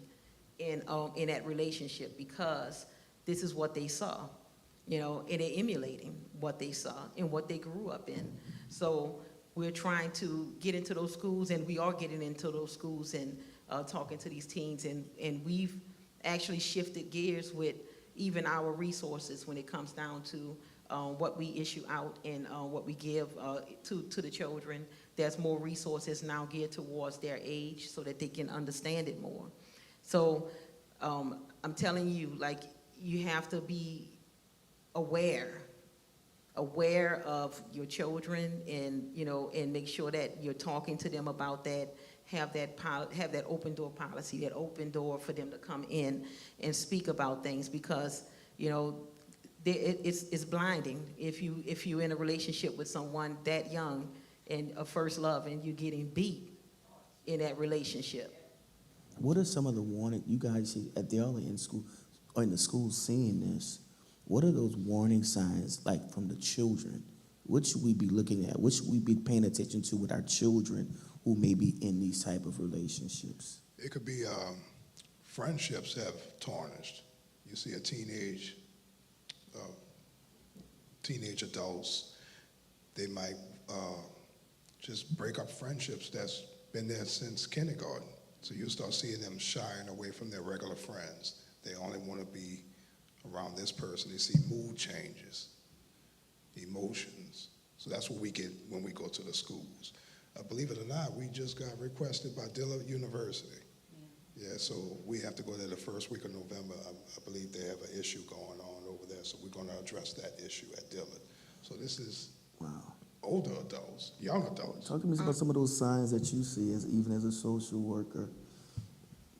in that relationship, because this is what they saw, you know, and they're emulating what they saw and what they grew up in. So we're trying to get into those schools, and we are getting into those schools and talking to these teens, and we've actually shifted gears with even our resources when it comes down to what we issue out and what we give to the children. There's more resources now geared towards their age so that they can understand it more. So I'm telling you, like, you have to be aware of your children, and, you know, and make sure that you're talking to them about that. Have that open door policy, that open door for them to come in and speak about things, because, you know, it's blinding if you're in a relationship with someone that young and a first love, and you're getting beat in that relationship. What are some of the warning you guys see at the early in school or in the school seeing this? What are those warning signs like from the children? What should we be looking at? What should we be paying attention to with our children who may be in these type of relationships? It could be friendships have tarnished. You see a teenage adults, they might just break up friendships that's been there since kindergarten. So you start seeing them shying away from their regular friends. They only want to be around this person. They see mood changes, emotions. So that's what we get when we go to the schools. Believe it or not, we just got requested by Dillard University. Yeah, so we have to go there the first week of November. I believe they have an issue going on over there, so we're going to address that issue at Dillard. So this is older adults, young adults. Talk to me about some of those signs that you see even as a social worker.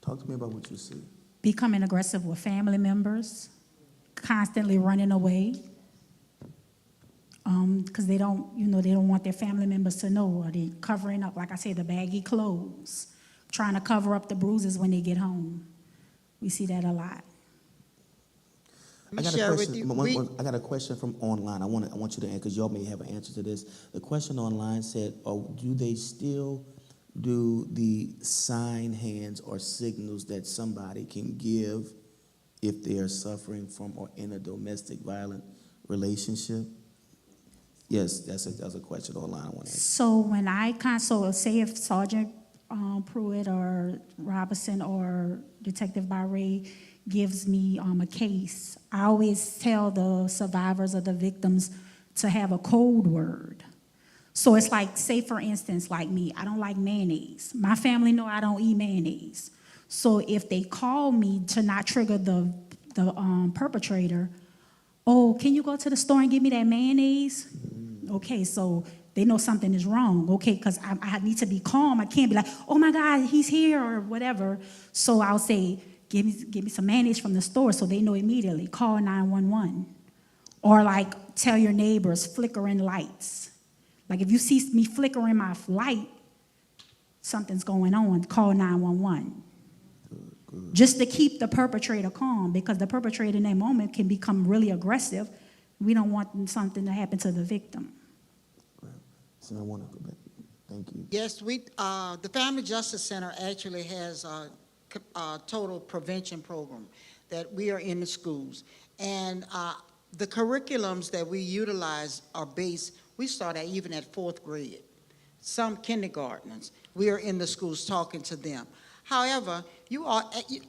Talk to me about what you see. Becoming aggressive with family members, constantly running away, because they don't want their family members to know, or they covering up, like I say, the baggy clothes, trying to cover up the bruises when they get home. We see that a lot. I got a question from online. I want you to answer, because y'all may have an answer to this. The question online said, do they still do the sign hands or signals that somebody can give if they are suffering from or in a domestic violent relationship? Yes, that's a question online I want to answer. So when say if Sergeant Pruitt or Robinson or Detective Barre gives me a case, I always tell the survivors or the victims to have a code word. So it's like, say for instance, like me, I don't like mayonnaise. My family know I don't eat mayonnaise. So if they call me to not trigger the perpetrator, oh, can you go to the store and give me that mayonnaise? Okay, so they know something is wrong. Okay, because I need to be calm. I can't be like, oh my God, he's here or whatever. So I'll say, give me some mayonnaise from the store, so they know immediately. Call 911. Or like tell your neighbors, flickering lights. Like if you see me flickering my light, something's going on, call 911. Just to keep the perpetrator calm, because the perpetrator in that moment can become really aggressive. We don't want something to happen to the victim. So I want to go back. Thank you. Yes, the Family Justice Center actually has a total prevention program that we are in the schools. And the curriculums that we utilize are based, we start at even at 4th grade. Some kindergartners, we are in the schools talking to them. However,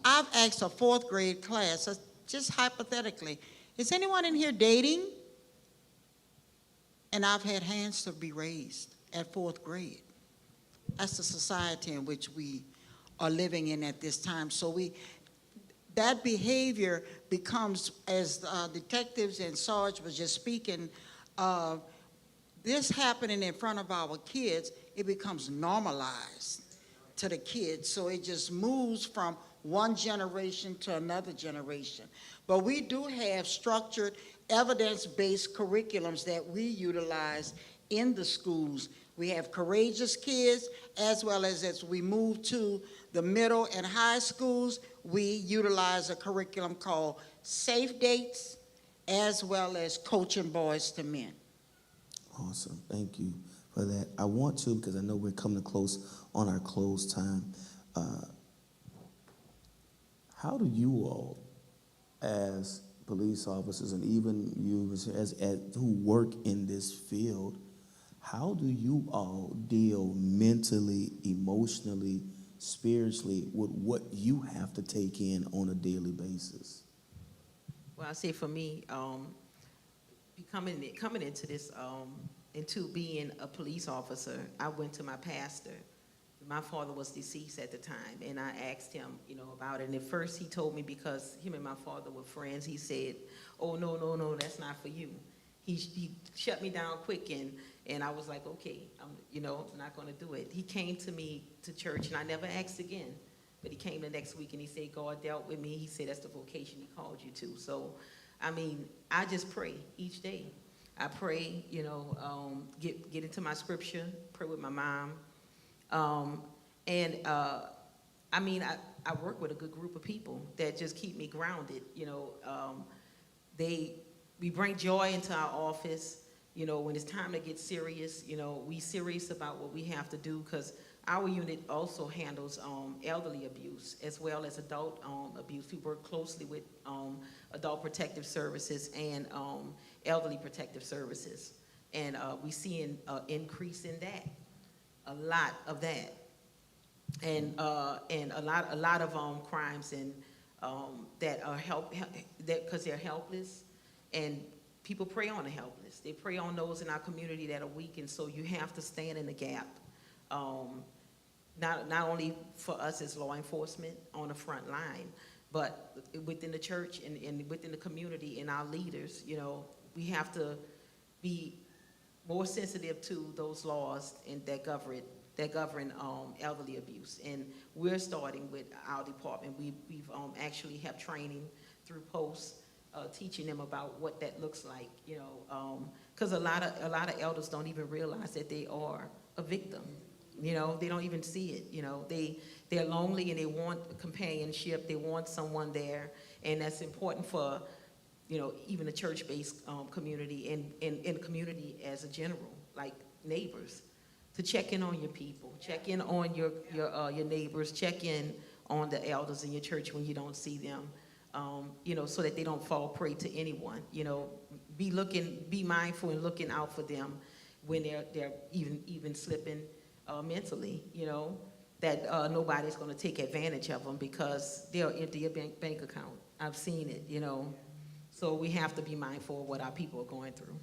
I've asked a 4th grade class, just hypothetically, is anyone in here dating? And I've had hands to be raised at 4th grade. That's the society in which we are living in at this time. So that behavior becomes, as detectives and Sarge was just speaking, this happening in front of our kids, it becomes normalized to the kids. So it just moves from one generation to another generation. But we do have structured, evidence-based curriculums that we utilize in the schools. We have courageous kids, as well as we move to the middle and high schools, we utilize a curriculum called Safe Dates, as well as Coaching Boys to Men. Awesome. Thank you for that. I want to, because I know we're coming close on our close time. How do you all, as police officers, and even you as who work in this field, how do you all deal mentally, emotionally, spiritually with what you have to take in on a daily basis? Well, I say for me, coming into this, into being a police officer, I went to my pastor. My father was deceased at the time, and I asked him, about it. And at first he told me, because him and my father were friends, he said, "Oh, no, that's not for you." He shut me down quick, and I was like, okay, I'm not going to do it. He came to me to church, and I never asked again. But he came the next week, and he said, God dealt with me. He said, that's the vocation he called you to. So, I just pray each day. I pray, get into my scripture, pray with my mom. I work with a good group of people that just keep me grounded. We bring joy into our office. When it's time to get serious, we serious about what we have to do, because our unit also handles elderly abuse as well as adult abuse. We work closely with Adult Protective Services and Elderly Protective Services, and we see an increase in that, a lot of that, and a lot of crimes and that are because they're helpless, and people prey on the helpless. They prey on those in our community that are weak, and so you have to stand in the gap. Not only for us as law enforcement on the front line, but within the church and within the community and our leaders. We have to be more sensitive to those laws and that govern elderly abuse. And we're starting with our department. We've actually have training through posts, teaching them about what that looks like. Because a lot of elders don't even realize that they are a victim. They don't even see it. They're lonely and they want companionship. They want someone there, and that's important for even a church-based community and community as a general, like neighbors, to check in on your people, check in on your neighbors, check in on the elders in your church when you don't see them, so that they don't fall prey to anyone. Be mindful and looking out for them when they're even slipping mentally. That nobody's going to take advantage of them because they'll empty your bank account. I've seen it. So we have to be mindful of what our people are going through.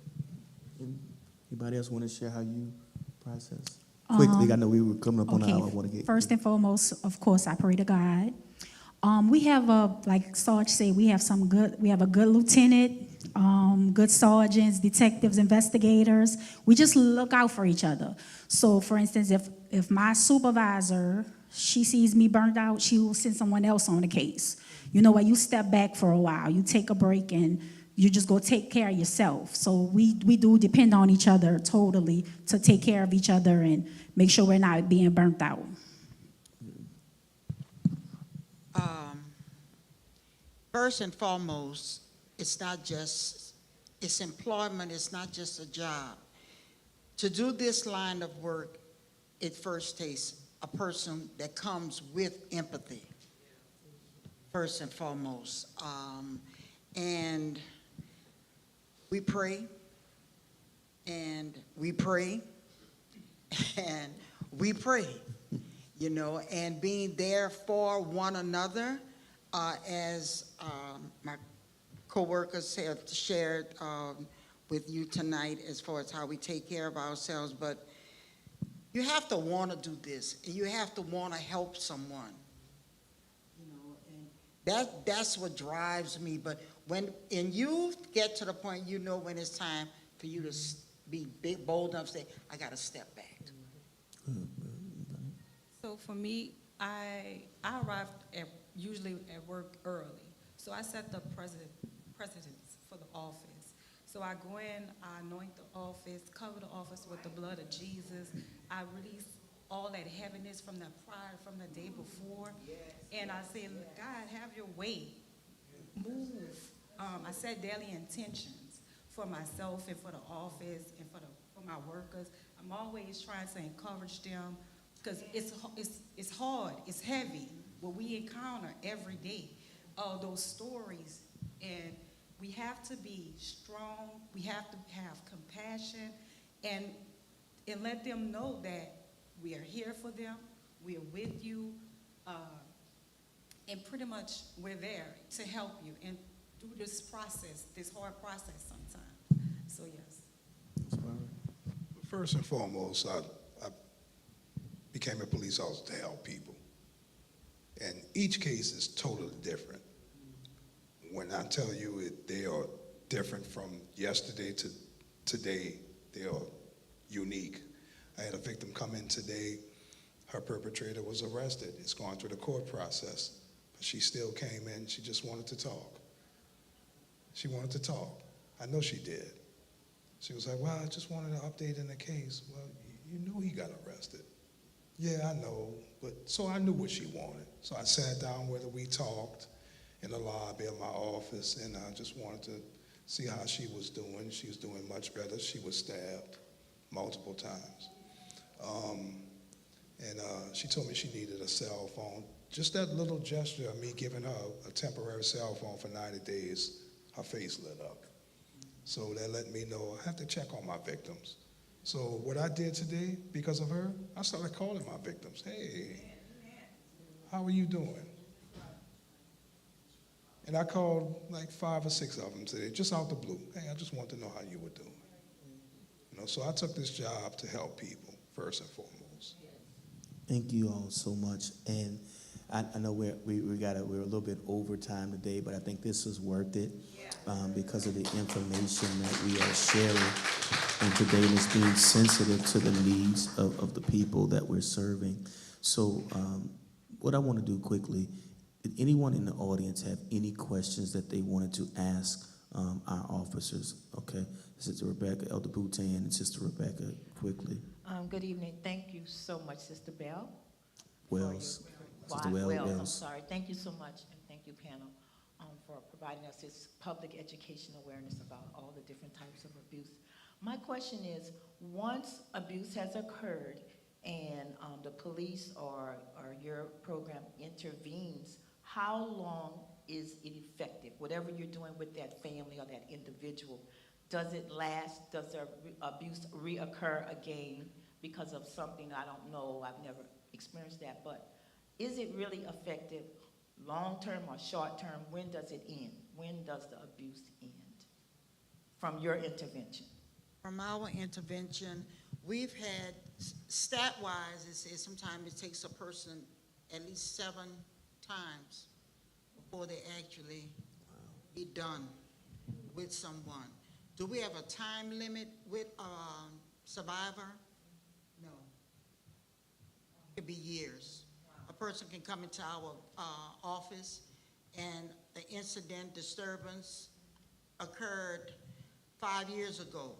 Anybody else want to share how you process? Quickly, I know we were coming up on Okay. an hour. I want to get First and foremost, of course, I pray to God. We have like Sarge said, we have a good lieutenant, good sergeants, detectives, investigators. We just look out for each other. So, for instance, if my supervisor, she sees me burned out, she will send someone else on the case. You step back for a while, you take a break, and you just go take care of yourself. So we do depend on each other totally to take care of each other and make sure we're not being burnt out. First and foremost, it's employment, it's not just a job. To do this line of work, it first takes a person that comes with empathy, first and foremost. And we pray, and we pray, and we pray, you know, and being there for one another, as my coworkers have shared with you tonight as far as how we take care of ourselves. But you have to want to do this, and you have to want to help someone. You know, and that's what drives me. But and you get to the point, you know, when it's time for you to be big, bold enough to say, I got to step back. So for me, I arrive usually at work early. So I set the precedence for the office. So I go in, I anoint the office, cover the office with the blood of Jesus. I release all that heaviness from the pride from the day before. And I say, God, have your way. Move. I set daily intentions for myself and for the office and for my workers. I'm always trying to encourage them because it's hard, it's heavy what we encounter every day. Those stories, and we have to be strong. We have to have compassion, and let them know that we are here for them. We are with you, and pretty much we're there to help you and through this process, this hard process sometimes. So yes. First and foremost, I became a police officer to help people. And each case is totally different. When I tell you they are different from yesterday to today, they are unique. I had a victim come in today. Her perpetrator was arrested. It's gone through the court process. But she still came in. She just wanted to talk. She wanted to talk. I know she did. She was like, well, I just wanted an update in the case. Well, you know he got arrested. Yeah, I know. But so I knew what she wanted. So I sat down with her. We talked in the lobby of my office, and I just wanted to see how she was doing. She was doing much better. She was stabbed multiple times. She told me she needed a cell phone. Just that little gesture of me giving her a temporary cell phone for 90 days, her face lit up. So that let me know I have to check on my victims. So what I did today, because of her, I started calling my victims. Hey, how are you doing? And I called like 5 or 6 of them today, just out the blue. Hey, I just want to know how you were doing. You know, so I took this job to help people, first and foremost. Thank you all so much. And I know we're a little bit over time today, but I think this is worth it because of the information that we are sharing. And today is being sensitive to the needs of the people that we're serving. So what I want to do quickly, did anyone in the audience have any questions that they wanted to ask our officers? Okay, Sister Rebecca, Elder Boutin, and Sister Rebecca, quickly. Good evening. Thank you so much, Sister Bell. Wells. Sister Wells, I'm Wells. sorry. Thank you so much, and thank you, panel, for providing us this public education awareness about all the different types of abuse. My question is, once abuse has occurred and the police or your program intervenes, how long is it effective? Whatever you're doing with that family or that individual, does it last? Does their abuse reoccur again because of something I don't know? I've never experienced that, but is it really effective long-term or short-term? When does it end? When does the abuse end from your intervention? From our intervention, we've had, stat-wise, it says sometimes it takes a person at least 7 times before they actually be done with someone. Do we have a time limit with survivor? No. It could be years. A person can come into our office and the incident, disturbance occurred 5 years ago,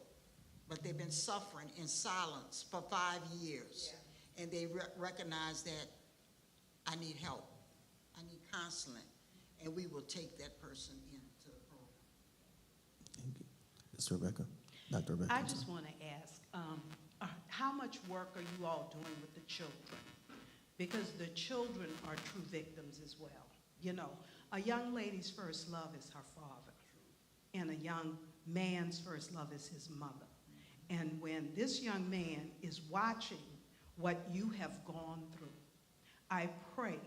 but they've been suffering in silence for 5 years. Yeah. And they recognize that I need help, I need counseling, and we will take that person into the program. Thank you. Sister Rebecca, Dr. Rebecca. I just want to ask, how much work are you all doing with the children? Because the children are true victims as well. You know, a young lady's first love is her father, and a young man's first love is his mother. And when this young man is watching what you have gone through, I pray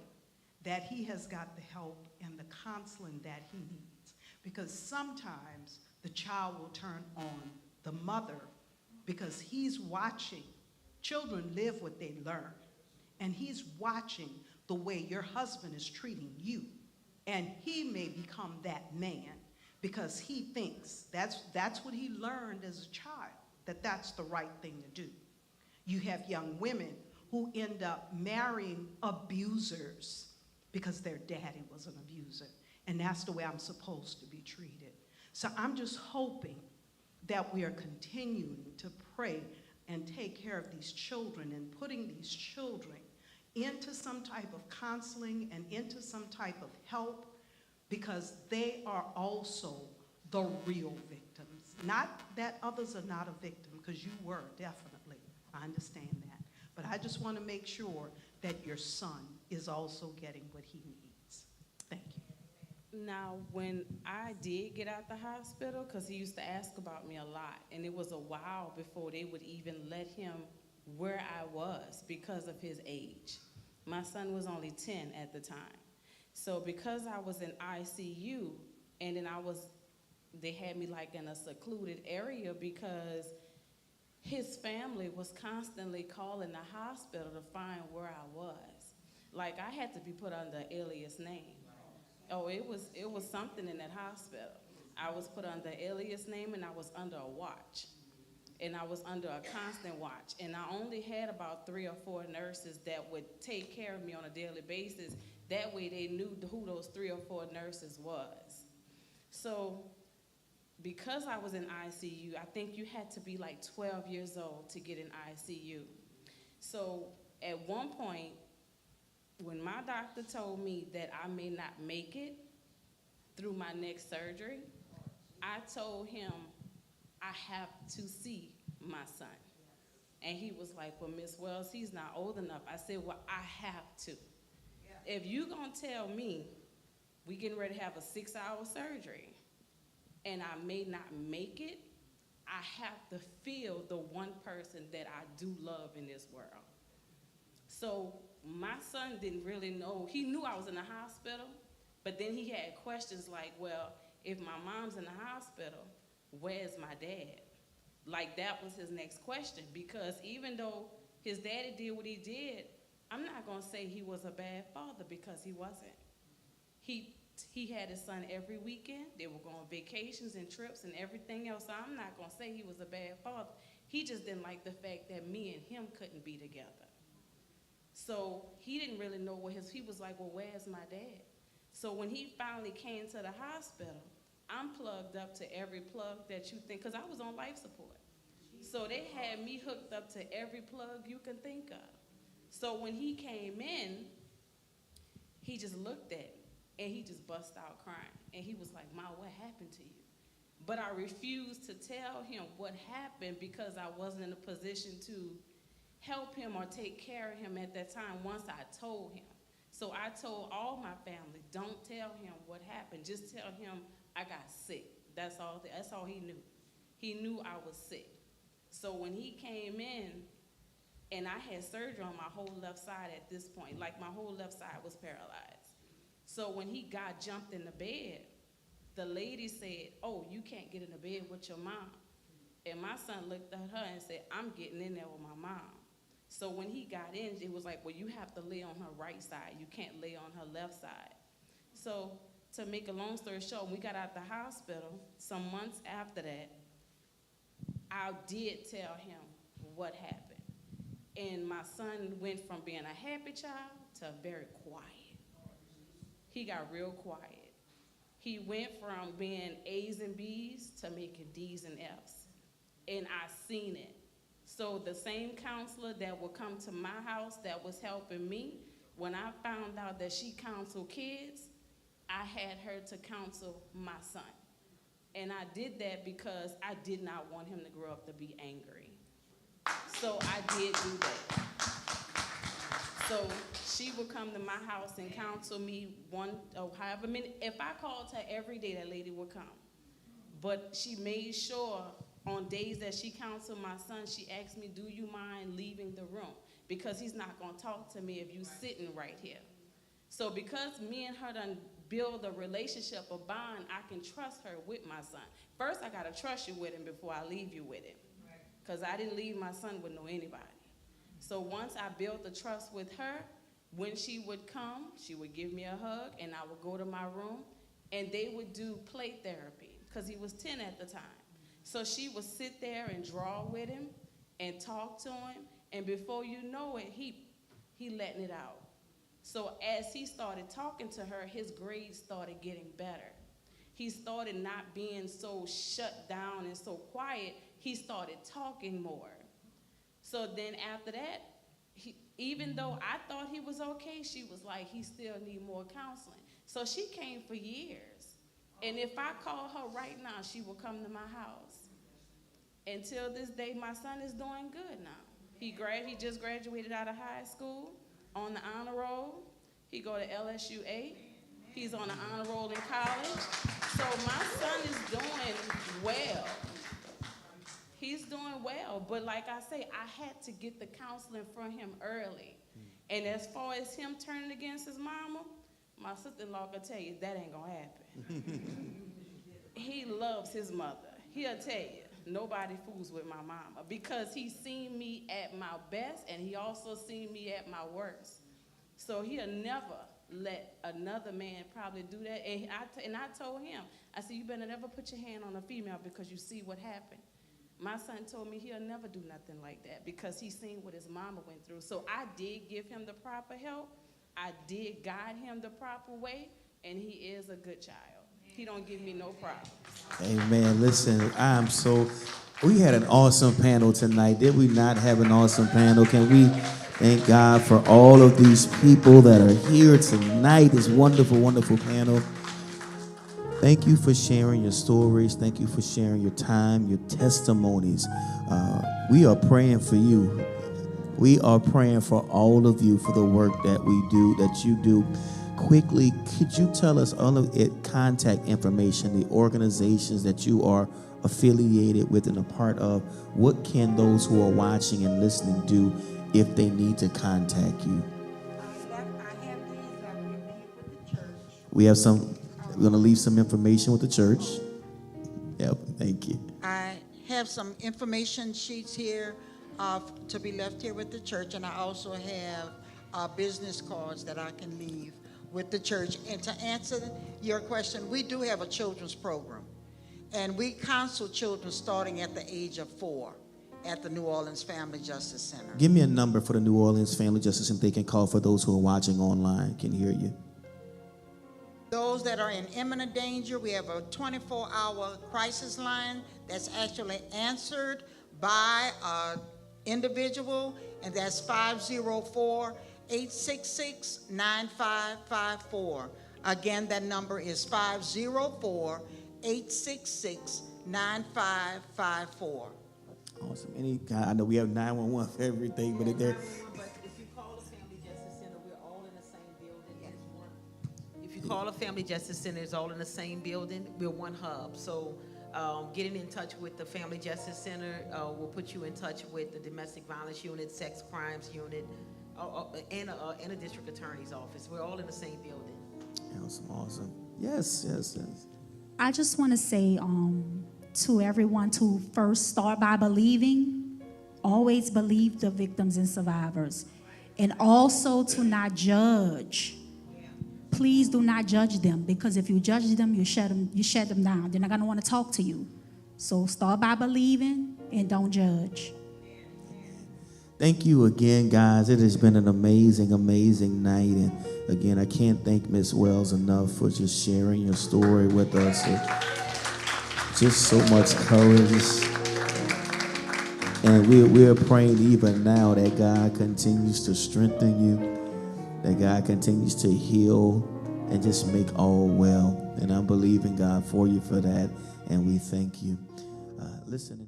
that he has got the help and the counseling that he needs. Because sometimes the child will turn on the mother because he's watching. Children live what they learn. And he's watching the way your husband is treating you. And he may become that man because he thinks that's what he learned as a child, that that's the right thing to do. You have young women who end up marrying abusers because their daddy was an abuser. And that's the way I'm supposed to be treated. So I'm just hoping that we are continuing to pray and take care of these children and putting these children into some type of counseling and into some type of help, because they are also the real victims. Not that others are not a victim, because you were, definitely. I understand that. But I just want to make sure that your son is also getting what he needs. Thank you. Now, when I did get out the hospital, because he used to ask about me a lot, and it was a while before they would even let him where I was because of his age. My son was only 10 at the time. So because I was in ICU, and then they had me like in a secluded area because his family was constantly calling the hospital to find where I was. Like, I had to be put under an alias name. Oh, it was something in that hospital. I was put under an alias name, and I was under a watch. And I was under a constant watch. And I only had about 3 or 4 nurses that would take care of me on a daily basis. That way they knew who those 3 or 4 nurses was. So because I was in ICU, I think you had to be like 12 years old to get in ICU. So at one point, when my doctor told me that I may not make it through my next surgery, I told him, I have to see my son. And he was like, well, Miss Wells, he's not old enough. I said, well, I have to. Yeah. If you gonna tell me we getting ready to have a 6-hour surgery and I may not make it, I have to feel the one person that I do love in this world. So my son didn't really know. He knew I was in the hospital, but then he had questions like, well, if my mom's in the hospital, where's my dad? Like, that was his next question, because even though his daddy did what he did, I'm not gonna say he was a bad father, because he wasn't. He had his son every weekend. They were going on vacations and trips and everything else. So I'm not gonna say he was a bad father. He just didn't like the fact that me and him couldn't be together. So he didn't really know he was like, well, where's my dad? So when he finally came to the hospital, I'm plugged up to every plug that you think, because I was on life support. So they had me hooked up to every plug you can think of. So when he came in, he just looked at me, and he just bust out crying. And he was like, Ma, what happened to you? But I refused to tell him what happened because I wasn't in a position to help him or take care of him at that time once I told him. So I told all my family, don't tell him what happened. Just tell him I got sick. That's all he knew. He knew I was sick. So when he came in, and I had surgery on my whole left side at this point, like my whole left side was paralyzed. So when he jumped in the bed, the lady said, oh, you can't get in the bed with your mom. And my son looked at her and said, I'm getting in there with my mom. So when he got in, it was like, well, you have to lay on her right side. You can't lay on her left side. So to make a long story short, when we got out the hospital, some months after that, I did tell him what happened. And my son went from being a happy child to very quiet. He got real quiet. He went from being A's and B's to making D's and F's. And I seen it. So the same counselor that would come to my house that was helping me, when I found out that she counseled kids, I had her to counsel my son. And I did that because I did not want him to grow up to be angry. So I did do that. So she would come to my house and counsel me however many. If I called her every day, that lady would come. But she made sure on days that she counseled my son, she asked me, do you mind leaving the room? Because he's not going to talk to me if you sitting right here. So because me and her done build a relationship, a bond, I can trust her with my son. First, I got to trust you with him before I leave you with him. Because I didn't leave my son with no anybody. So once I built the trust with her, when she would come, she would give me a hug, and I would go to my room, and they would do play therapy, because he was 10 at the time. So she would sit there and draw with him and talk to him, and before you know it, he letting it out. So as he started talking to her, his grades started getting better. He started not being so shut down and so quiet. He started talking more. So then after that, even though I thought he was okay, she was like, he still need more counseling. So she came for years. And if I call her right now, she will come to my house. Until this day, my son is doing good now. He just graduated out of high school on the honor roll. He go to LSU 8. He's on the honor roll in college. So my son is doing well. He's doing well, but like I say, I had to get the counseling from him early. And as far as him turning against his mama, my sister-in-law can tell you that ain't gonna happen. He loves his mother. He'll tell you, nobody fools with my mama, because he's seen me at my best and he also seen me at my worst. So he'll never let another man probably do that. And I told him, I said, you better never put your hand on a female, because you see what happened. My son told me he'll never do nothing like that, because he's seen what his mama went through. So I did give him the proper help. I did guide him the proper way, and he is a good child. He don't give me no problems. Amen. Listen, we had an awesome panel tonight. Did we not have an awesome panel? Can we thank God for all of these people that are here tonight, this wonderful, wonderful panel. Thank you for sharing your stories. Thank you for sharing your time, your testimonies. We are praying for you. We are praying for all of you for the work that we do, that you do. Quickly, could you tell us all of it, contact information, the organizations that you are affiliated with and a part of? What can those who are watching and listening do if they need to contact you? I have these that we leave with the church. We have we're going to leave some information with the church. Yep, thank you. I have some information sheets here to be left here with the church, and I also have business cards that I can leave with the church. And to answer your question, we do have a children's program, and we counsel children starting at the age of 4 at the New Orleans Family Justice Center. Give me a number for the New Orleans Family Justice Center they can call for those who are watching online. Can hear you. Those that are in imminent danger, we have a 24-hour crisis line that's actually answered by an individual, and that's 504-866-9554. Again, that number is 504-866-9554. Awesome. I know we have 911 for everything, but if they're... But if you call the Family Justice Center, we're all in the same building. If you call the Family Justice Center, it's all in the same building. We're one hub. So getting in touch with the Family Justice Center will put you in touch with the Domestic Violence Unit, Sex Crimes Unit, and a District Attorney's Office. We're all in the same building. Awesome. Yes. I just want to say to everyone to first start by believing. Always believe the victims and survivors. And also to not judge. Please do not judge them, because if you judge them, you shut them down. They're not going to want to talk to you. So start by believing and don't judge. Thank you again, guys. It has been an amazing, amazing night. And again, I can't thank Ms. Wells enough for just sharing your story with us. Just so much courage. And we're praying even now that God continues to strengthen you, that God continues to heal and just make all well. And I'm believing God for you for that, and we thank you. Listen.